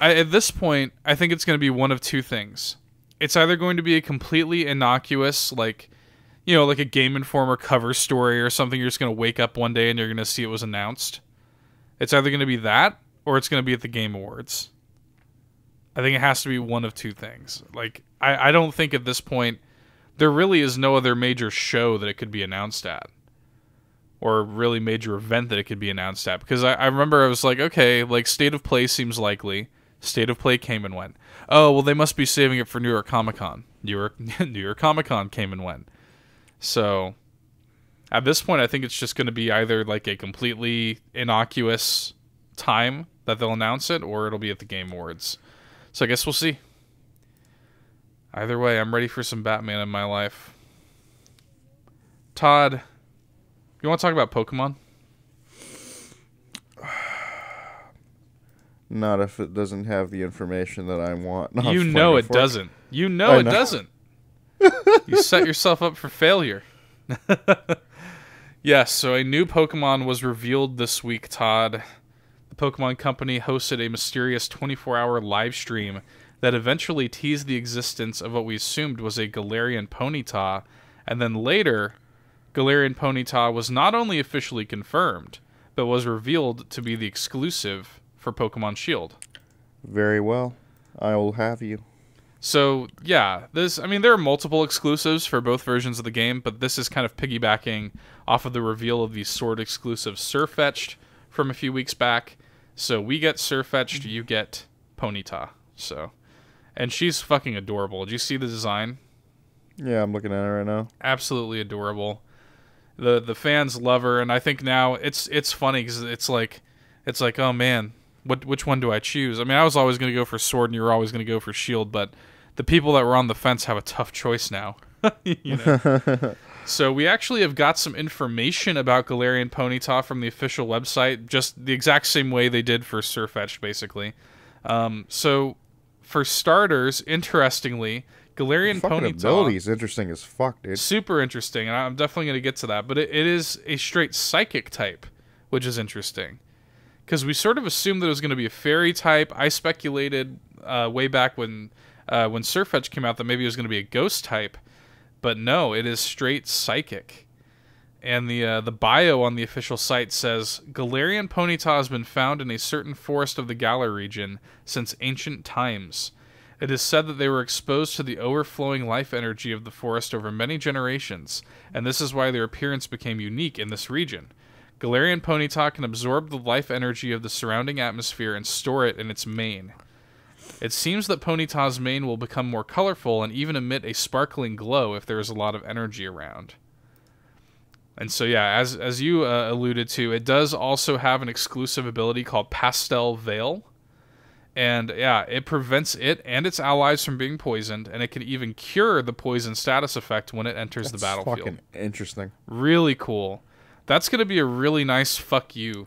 At this point, I think it's going to be one of two things. It's either going to be a completely innocuous, like a Game Informer cover story or something. You're just going to wake up one day and you're going to see it was announced. It's either going to be that or it's going to be at the Game Awards. I think it has to be one of two things. Like, I don't think at this point there really is no other major show that it could be announced at. Or really major event that it could be announced at. Because I remember I was like, okay, like State of Play seems likely. State of Play came and went. Oh, well, they must be saving it for New York Comic Con. New York Comic Con came and went. So, at this point, I think it's just going to be either like a completely innocuous time that they'll announce it, or it'll be at the Game Awards. So I guess we'll see. Either way, I'm ready for some Batman in my life. Todd, you want to talk about Pokemon? Not if it doesn't have the information that I want. No, you know it doesn't. You know it doesn't. You set yourself up for failure. Yes, so a new Pokemon was revealed this week, Todd. The Pokemon Company hosted a mysterious 24-hour live stream that eventually teased the existence of what we assumed was a Galarian Ponyta, and then later, Galarian Ponyta was not only officially confirmed, but was revealed to be the exclusive for Pokemon Shield. Very well. I will have you. So, yeah, there are multiple exclusives for both versions of the game, but this is kind of piggybacking off of the reveal of the Sword exclusive Sirfetch'd from a few weeks back. So we get Sirfetch'd, you get Ponyta. So, and she's fucking adorable. Did you see the design? Yeah, I'm looking at it right now. Absolutely adorable. The fans love her, and I think now it's funny because it's like, oh man, which one do I choose? I mean, I was always going to go for Sword, and you were always going to go for Shield, but the people that were on the fence have a tough choice now. You know? So we actually have got some information about Galarian Ponyta from the official website, just the exact same way they did for Sirfetch'd, basically. So for starters, interestingly, Galarian Ponyta ability is interesting as fuck, dude. Super interesting, and I'm definitely going to get to that. But it is a straight psychic type, which is interesting. Because we sort of assumed that it was going to be a fairy type. I speculated way back when Sirfetch'd came out that maybe it was going to be a ghost type. But no, it is straight psychic. And the bio on the official site says, Galarian Ponyta has been found in a certain forest of the Galar region since ancient times. It is said that they were exposed to the overflowing life energy of the forest over many generations, and this is why their appearance became unique in this region. Galarian Ponyta can absorb the life energy of the surrounding atmosphere and store it in its mane. It seems that Ponyta's mane will become more colorful and even emit a sparkling glow if there is a lot of energy around. And so yeah, as you alluded to, it does also have an exclusive ability called Pastel Veil. And yeah, it prevents it and its allies from being poisoned, and it can even cure the poison status effect when it enters the battlefield. That's fucking interesting. Really cool. That's going to be a really nice fuck you.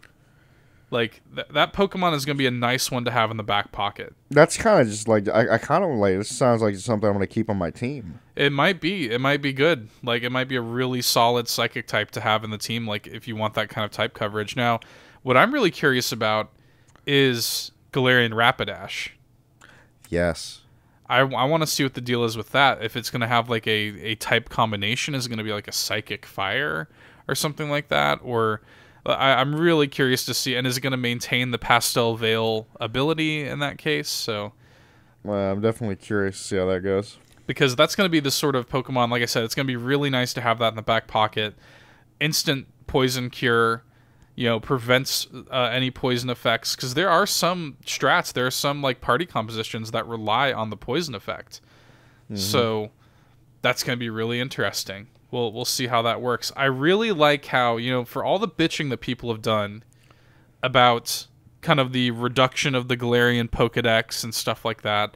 Like, that Pokemon is going to be a nice one to have in the back pocket. That's kind of just like, I kind of like, this sounds like something I'm going to keep on my team. It might be. It might be good. Like, it might be a really solid psychic type to have in the team, like, if you want that kind of type coverage. Now, what I'm really curious about is Galarian Rapidash. Yes. I want to see what the deal is with that. If it's going to have like a type combination, is it going to be like a psychic fire or something like that? Or I'm really curious to see. And is it going to maintain the pastel veil ability in that case? So, well, I'm definitely curious to see how that goes. Because that's going to be the sort of Pokemon, like I said, it's going to be really nice to have that in the back pocket. Instant poison cure, prevents any poison effects. Because there are some strats, there are some like party compositions that rely on the poison effect. Mm-hmm. So that's going to be really interesting. We'll see how that works. I really like how, for all the bitching that people have done about kind of the reduction of the Galarian Pokedex and stuff like that,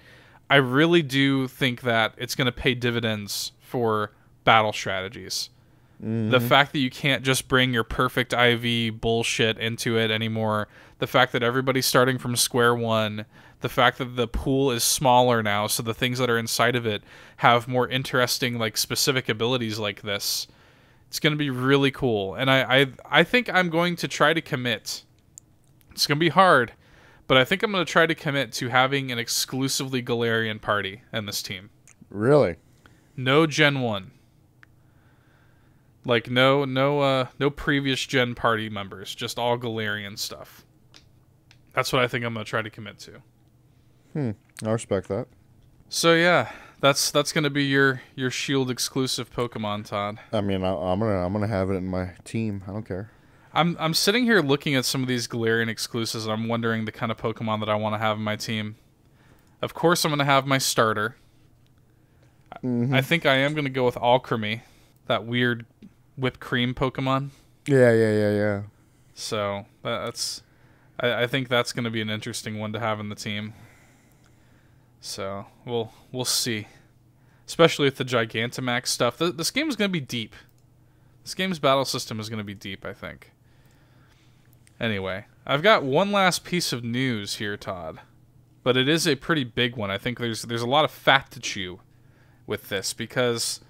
I really do think that it's going to pay dividends for battle strategies. Mm-hmm. The fact that you can't just bring your perfect IV bullshit into it anymore, the fact that everybody's starting from square one, the fact that the pool is smaller now, so the things that are inside of it have more interesting, like, specific abilities like this. It's going to be really cool. And I think I'm going to try to commit. It's going to be hard, but I think I'm going to try to commit to having an exclusively Galarian party in this team. Really? No Gen 1. Like, no previous Gen party members. Just all Galarian stuff. That's what I think I'm going to try to commit to. I respect that. So, yeah. That's going to be your Shield exclusive Pokemon, Todd. I mean, I'm gonna have it in my team. I don't care. I'm sitting here looking at some of these Galarian exclusives, and I'm wondering the kind of Pokemon that I want to have in my team. Of course, I'm going to have my starter. Mm-hmm. I think I am going to go with Alcremie, that weird whipped cream Pokemon. Yeah. So I think that's going to be an interesting one to have in the team. So we'll see, especially with the Gigantamax stuff. This game is going to be deep. This game's battle system is going to be deep, I think. Anyway, I've got one last piece of news here, Todd. But it is a pretty big one. I think there's a lot of fat to chew with this because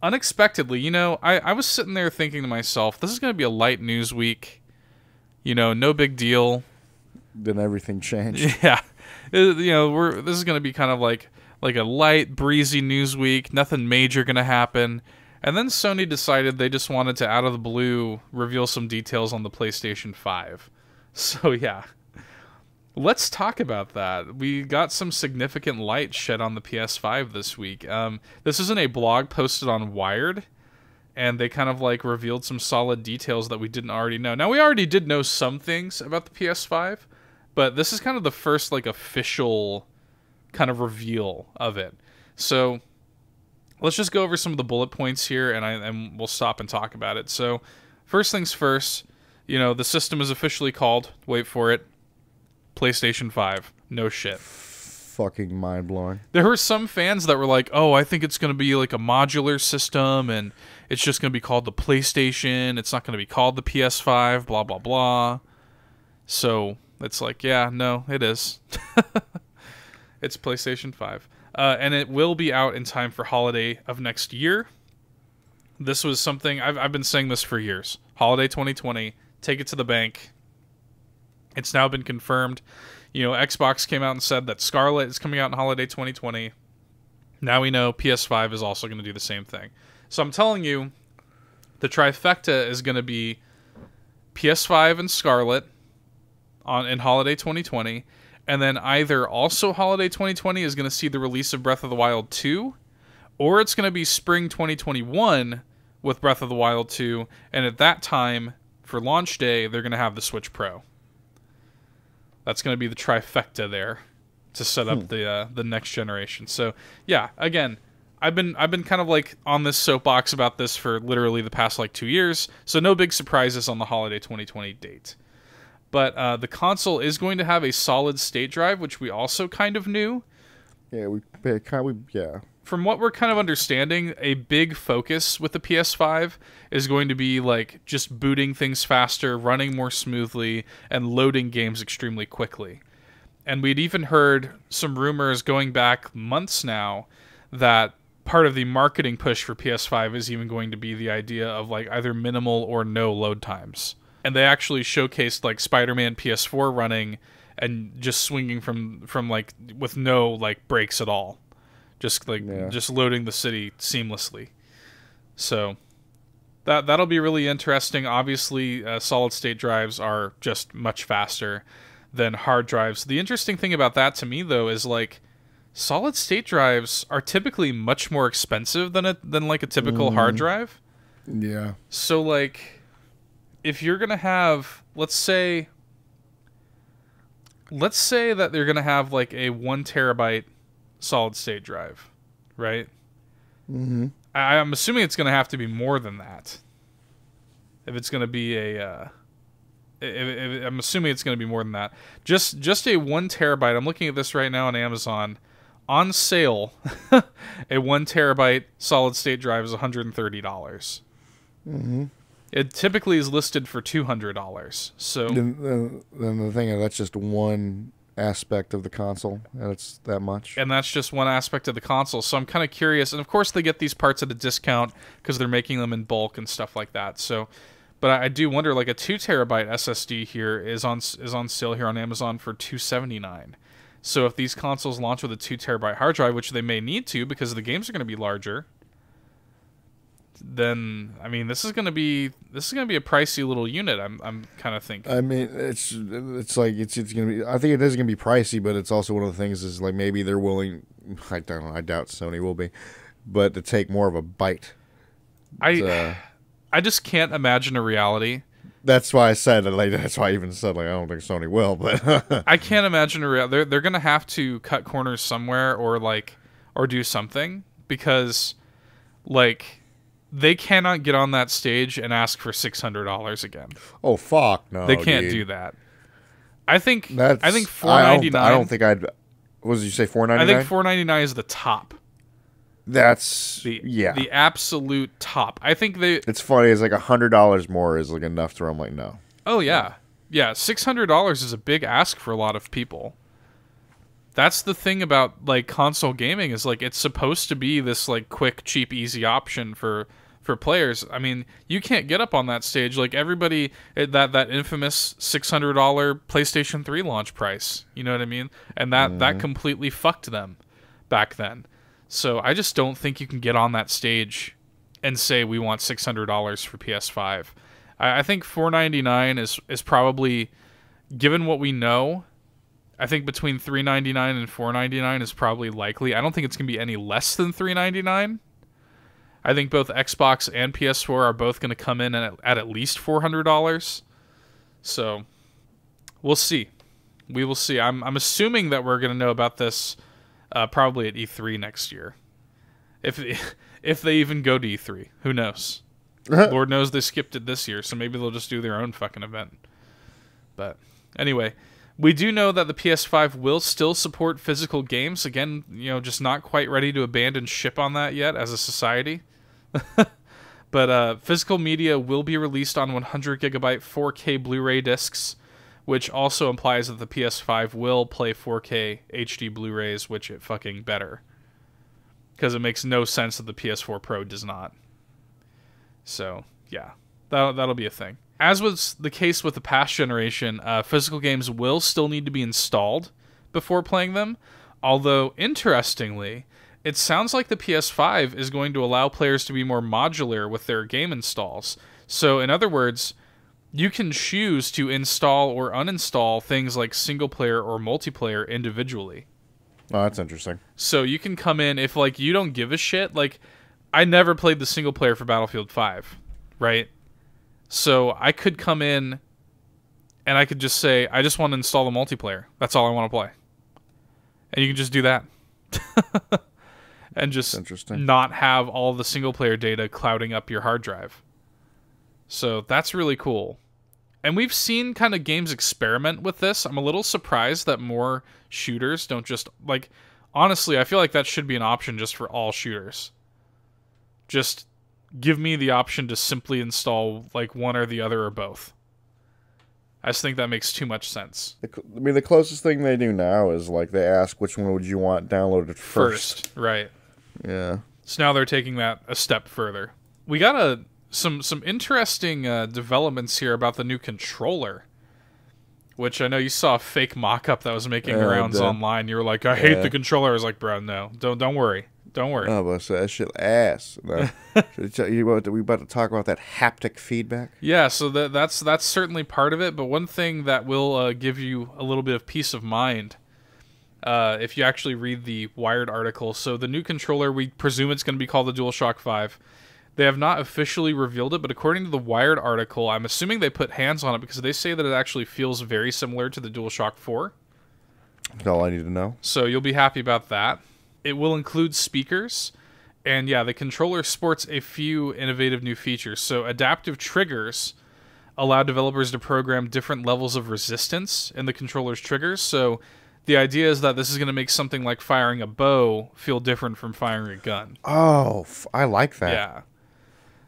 unexpectedly, I was sitting there thinking to myself, this is going to be a light news week. No big deal. Then everything changed. Yeah. This is going to be kind of like a light, breezy news week. Nothing major going to happen. And then Sony decided they just wanted to, out of the blue, reveal some details on the PlayStation 5. So, yeah. Let's talk about that. We got some significant light shed on the PS5 this week. This isn't a blog posted on Wired, and they kind of, revealed some solid details that we didn't already know. Now, we already did know some things about the PS5, but this is kind of the first, official kind of reveal of it. So let's just go over some of the bullet points here, and we'll stop and talk about it. So, first things first, the system is officially called, wait for it, PlayStation 5. No shit. Fucking mind-blowing. There were some fans that were like, oh, I think it's going to be like a modular system, and it's just going to be called the PlayStation. It's not going to be called the PS5, blah, blah, blah. So, it's like, yeah, no, it is. It's PlayStation 5. And it will be out in time for holiday of next year. This was something, I've been saying this for years. Holiday 2020, take it to the bank. It's now been confirmed. Xbox came out and said that Scarlet is coming out in holiday 2020. Now we know PS5 is also going to do the same thing. So I'm telling you, the trifecta is going to be PS5 and Scarlet in holiday 2020. And then either also holiday 2020 is going to see the release of Breath of the Wild 2, or it's going to be spring 2021 with Breath of the Wild 2, and at that time, for launch day, they're going to have the Switch Pro. That's going to be the trifecta there to set up the next generation. So, yeah, again, I've been kind of on this soapbox about this for literally the past 2 years, so no big surprises on the holiday 2020 date. But the console is going to have a solid state drive, which we also kind of knew. Yeah, yeah. From what we're kind of understanding, a big focus with the PS5 is going to be just booting things faster, running more smoothly, and loading games extremely quickly. And we'd even heard some rumors going back months now that part of the marketing push for PS5 is even going to be the idea of either minimal or no load times. And they actually showcased Spider-Man PS4 running and just swinging from like with no like brakes at all, just like just loading the city seamlessly. So that'll be really interesting. Obviously, solid state drives are just much faster than hard drives. The interesting thing about that to me though is like solid state drives are typically much more expensive than like a typical hard drive. Yeah. So like if you're gonna have, let's say that they're gonna have like a 1 terabyte solid state drive, right? Mm-hmm. I'm assuming it's gonna have to be more than that. If it's gonna be I'm assuming it's gonna be more than that. Just a 1 terabyte. I'm looking at this right now on Amazon. On sale, a 1 terabyte solid state drive is $130. Mm-hmm. It typically is listed for $200. So then the thing is, that's just one aspect of the console, and it's that much. And that's just one aspect of the console. So I'm kind of curious. And of course, they get these parts at a discount because they're making them in bulk and stuff like that. So, but I do wonder, like a 2 terabyte SSD here is on sale here on Amazon for $279. So if these consoles launch with a 2 terabyte hard drive, which they may need to because the games are going to be larger, then I mean this is going to be a pricey little unit. I'm kind of thinking. I mean it's going to be. I think it is going to be pricey, but it's also one of the things is like maybe they're willing. I don't know. I doubt Sony will be, but to take more of a bite. I just can't imagine a reality. That's why I said it. Like that's why I even said like I don't think Sony will, but I can't imagine a reality. They're going to have to cut corners somewhere or do something because like. They cannot get on that stage and ask for $600 again. Oh fuck no! They can't do that. I think $499. I don't think I'd. What did you say? $499. I think $499 is the top. That's the absolute top. I think It's funny. It's like $100 more is like enough to where I'm like no. Oh yeah. $600 is a big ask for a lot of people. That's the thing about like console gaming is like it's supposed to be this like quick, cheap, easy option for players. I mean, you can't get up on that stage like everybody that infamous $600 PlayStation 3 launch price. You know what I mean? And that completely fucked them back then. So I just don't think you can get on that stage and say we want $600 for PS5. I think $499 is probably, given what we know, I think between $399 and $499 is probably likely. I don't think it's going to be any less than $399. I think both Xbox and PS4 are both going to come in at least $400. So we'll see. We will see. I'm assuming that we're going to know about this probably at E3 next year. If they even go to E3. Who knows? Lord knows they skipped it this year, so maybe they'll just do their own fucking event. But anyway, we do know that the PS5 will still support physical games. Again, just not quite ready to abandon ship on that yet as a society. But physical media will be released on 100 gigabyte 4K Blu-ray discs, which also implies that the PS5 will play 4K HD Blu-rays, which it fucking better. Because it makes no sense that the PS4 Pro does not. So, yeah, that'll be a thing. As was the case with the past generation, physical games will still need to be installed before playing them. Although, interestingly, it sounds like the PS5 is going to allow players to be more modular with their game installs. So, in other words, you can choose to install or uninstall things like single-player or multiplayer individually. Oh, that's interesting. So, you can come in, if like you don't give a shit, like, I never played the single-player for Battlefield 5, right? So I could come in and I could just say, I just want to install the multiplayer. That's all I want to play. And you can just do that. And just not have all the single-player data clouding up your hard drive. So that's really cool. And we've seen kind of games experiment with this. I'm a little surprised that more shooters don't just, like, honestly, I feel like that should be an option just for all shooters. Just give me the option to simply install like one or the other or both. I just think that makes too much sense. I mean, the closest thing they do now is like they ask which one would you want downloaded first. Right. Yeah. So now they're taking that a step further. We got some interesting developments here about the new controller. which I know you saw a fake mock-up that was making rounds online. You were like, I hate the controller. I was like, bro, no, don't worry. Don't worry. Oh, but that shit ass. No. We about to talk about that haptic feedback? Yeah, so that's certainly part of it, but one thing that will give you a little bit of peace of mind, if you actually read the Wired article, so the new controller, we presume it's going to be called the DualShock 5. They have not officially revealed it, but according to the Wired article, I'm assuming they put hands on it because they say that it actually feels very similar to the DualShock 4. That's all I need to know. So you'll be happy about that. It will include speakers, and yeah, the controller sports a few innovative new features. So adaptive triggers allow developers to program different levels of resistance in the controller's triggers. So the idea is that this is going to make something like firing a bow feel different from firing a gun. Oh, I like that. Yeah.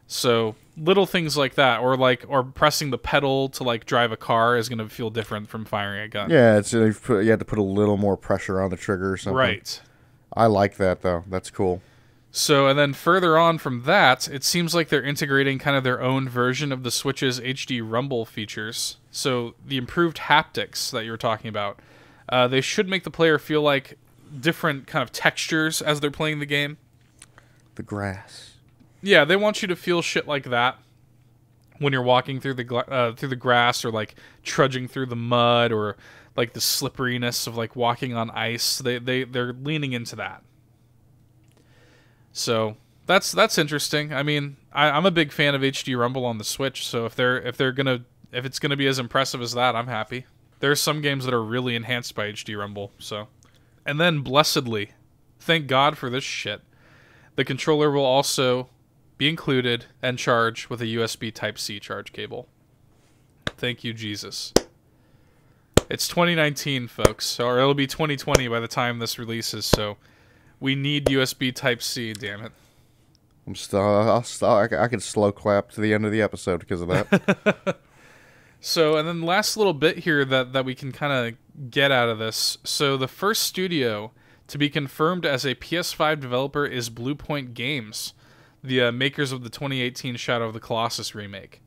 So little things like that, or pressing the pedal to like drive a car is going to feel different from firing a gun. Yeah, you had to put a little more pressure on the trigger or something. Right. I like that, though. That's cool. So, and then further on from that, it seems like they're integrating kind of their own version of the Switch's HD Rumble features. So, the improved haptics that you were talking about, they should make the player feel like different kind of textures as they're playing the game. The grass. Yeah, they want you to feel shit like that when you're walking through the grass, or like trudging through the mud, or like the slipperiness of like walking on ice. They're leaning into that. So that's interesting. I mean, I'm a big fan of HD Rumble on the Switch. So if it's gonna be as impressive as that, I'm happy. There's some games that are really enhanced by HD Rumble. So, and then blessedly, thank God for this shit, the controller will also be included and charged with a USB Type-C charge cable. Thank you, Jesus. It's 2019, folks, or it'll be 2020 by the time this releases, so we need USB Type-C, damn it. I could slow clap to the end of the episode because of that. So, and then last little bit here that we can kind of get out of this. So, the first studio to be confirmed as a PS5 developer is Blue Point Games, the makers of the 2018 Shadow of the Colossus remake.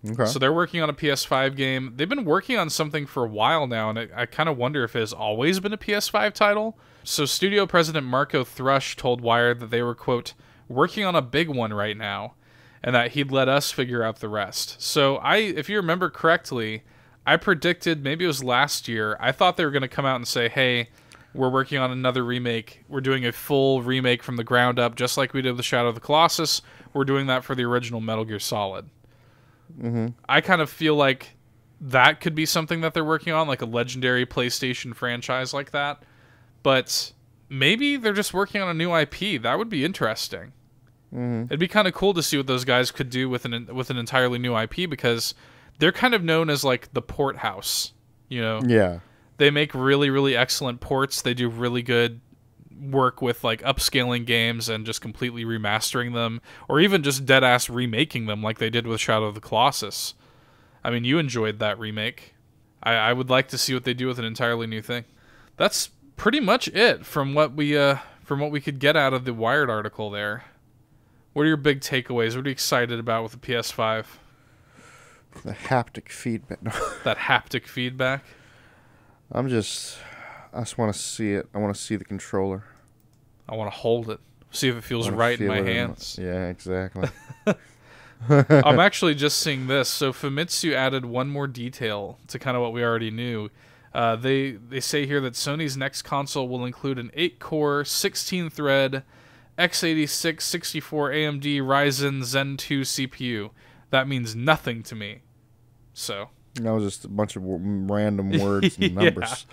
Okay. So they're working on a PS5 game. They've been working on something for a while now, and I kind of wonder if it has always been a PS5 title. So studio president Marco Thrush told Wired that they were, quote, working on a big one right now, and that he'd let us figure out the rest. So if you remember correctly, I predicted, maybe it was last year, I thought they were going to come out and say, hey, we're working on another remake. We're doing a full remake from the ground up, just like we did with the Shadow of the Colossus. We're doing that for the original Metal Gear Solid. Mm-hmm. I kind of feel like that could be something that they're working on, like a legendary PlayStation franchise like that. But maybe they're just working on a new IP. That would be interesting. Mm-hmm. It'd be kind of cool to see what those guys could do with an entirely new IP, because they're kind of known as like the port house, you know? Yeah. They make really, really excellent ports. They do really good work with like upscaling games and just completely remastering them, or even just dead-ass remaking them like they did with Shadow of the Colossus. I mean, you enjoyed that remake. I would like to see what they do with an entirely new thing. That's pretty much it from what we could get out of the Wired article there. What are your big takeaways? What are you excited about with the PS5? The haptic feedback. That haptic feedback? I just want to see it. I want to see the controller. I want to hold it. See if it feels right in my hands. Yeah, exactly. I'm actually just seeing this. So Famitsu added one more detail to kind of what we already knew. They say here that Sony's next console will include an 8-core, 16-thread, x86 64 AMD Ryzen Zen 2 CPU. That means nothing to me. So that was just a bunch of random words and numbers.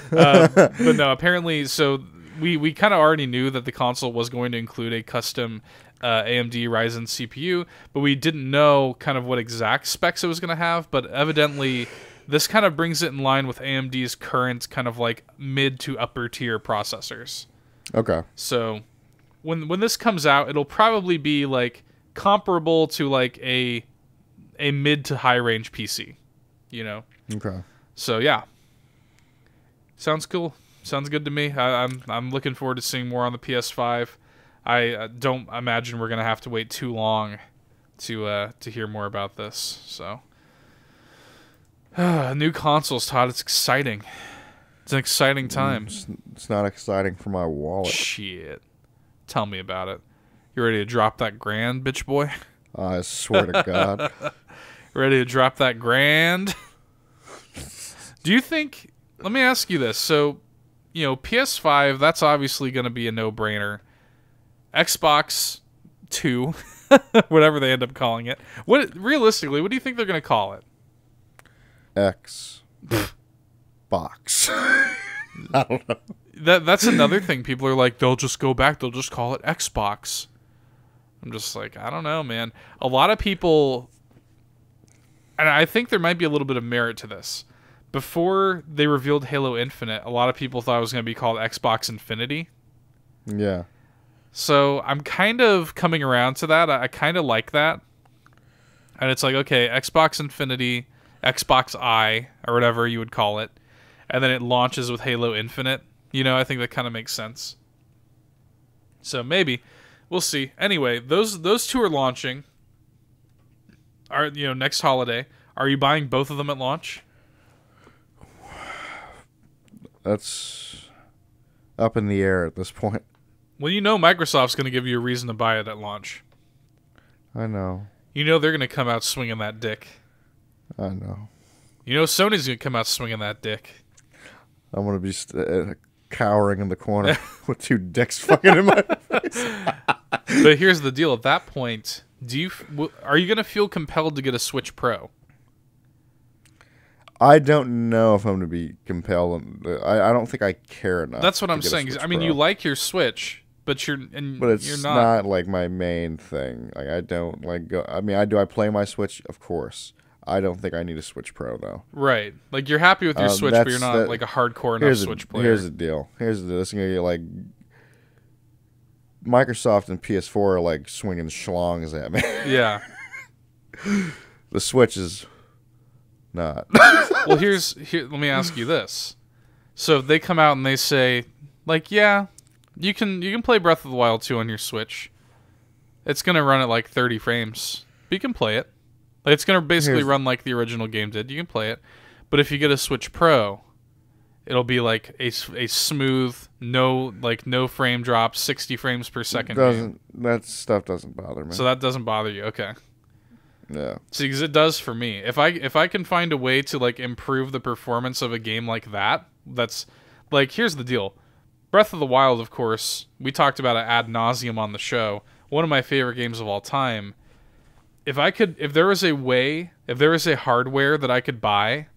But no, apparently, so we kind of already knew that the console was going to include a custom AMD Ryzen CPU, but we didn't know kind of what exact specs it was going to have. But evidently, this kind of brings it in line with AMD's current kind of like mid to upper tier processors. Okay. So when this comes out, it'll probably be like comparable to like a mid to high range PC, you know. Okay. So yeah, sounds cool. Sounds good to me. I'm looking forward to seeing more on the PS5. I don't imagine we're gonna have to wait too long to hear more about this. So New consoles, Todd. It's exciting. It's an exciting time. It's not exciting for my wallet. Shit. Tell me about it. You ready to drop that grand, bitch boy? I swear to God. Ready to drop that grand? Do you think... Let me ask you this. So, you know, PS5, that's obviously going to be a no-brainer. Xbox 2, whatever they end up calling it. Realistically, what do you think they're going to call it? X box. I don't know. That's another thing. People are like, they'll just go back. They'll just call it Xbox. I'm just like, I don't know, man. A lot of people, and I think there might be a little bit of merit to this. Before they revealed Halo Infinite, a lot of people thought it was going to be called Xbox Infinity. Yeah. So I'm kind of coming around to that. I kind of like that. And it's like, okay, Xbox Infinity, Xbox I, or whatever you would call it. And then it launches with Halo Infinite. You know, I think that kind of makes sense. So maybe. We'll see. Anyway, those two are launching. Next holiday. Are you buying both of them at launch? That's up in the air at this point. Well, you know Microsoft's going to give you a reason to buy it at launch. I know. You know they're going to come out swinging that dick. I know. You know Sony's going to come out swinging that dick. I'm going to be cowering in the corner with two dicks fucking in my face. But here's the deal. At that point, are you going to feel compelled to get a Switch Pro? I don't know if I'm going to be compelled. I don't think I care enough. That's what I'm saying. I mean, you like your Switch, but it's not like my main thing. Like I don't like go. I mean, do I play my Switch? Of course. I don't think I need a Switch Pro though. Right. Like you're happy with your Switch, but you're not like a hardcore enough Switch player. Here's the deal. This is gonna get like Microsoft and PS4 are like swinging schlongs at me. Yeah. The Switch is not. Well, let me ask you this. So if they come out and they say, like, yeah, you can play Breath of the Wild 2 on your Switch. It's gonna run at like 30 frames. But you can play it. Like, it's gonna basically run like the original game did. You can play it. But if you get a Switch Pro, it'll be like a smooth, no frame drops, 60 frames per second. That stuff doesn't bother me. So that doesn't bother you, okay? Yeah. See, because it does for me. If I can find a way to like improve the performance of a game like that, that's like, here's the deal. Breath of the Wild, of course, we talked about it ad nauseum on the show. One of my favorite games of all time. If there was a hardware that I could buy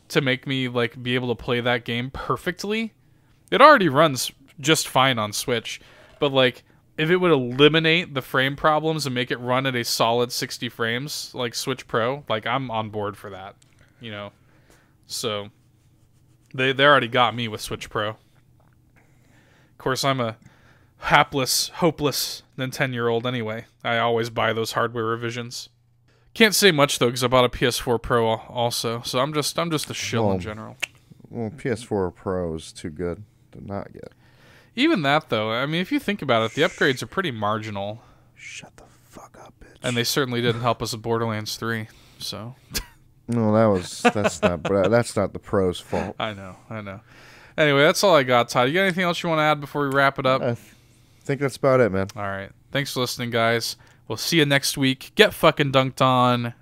to make me like be able to play that game perfectly, it already runs just fine on Switch, but like if it would eliminate the frame problems and make it run at a solid 60 frames like Switch Pro, like I'm on board for that, you know. So they already got me with Switch Pro. Of course, I'm a hapless, hopeless 10-year-old anyway. I always buy those hardware revisions. Can't say much though because I bought a PS4 Pro also, so I'm just a shill in general. Well, PS4 Pro is too good to not get. Even that though, I mean, if you think about it, the upgrades are pretty marginal. Shut the fuck up, bitch. And they certainly didn't help us with Borderlands 3. So. No, that's not the Pro's fault. I know. Anyway, that's all I got, Todd. You got anything else you want to add before we wrap it up? I think that's about it, man. All right. Thanks for listening, guys. We'll see you next week. Get fucking dunked on.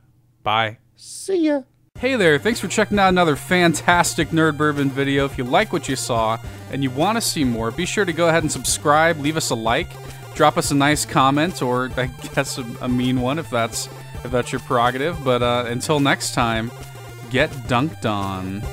Bye. See ya. Hey there, thanks for checking out another fantastic Nerd Bourbon video. If you like what you saw and you want to see more, be sure to go ahead and subscribe, leave us a like, drop us a nice comment, or I guess a mean one if that's your prerogative. But until next time, get dunked on.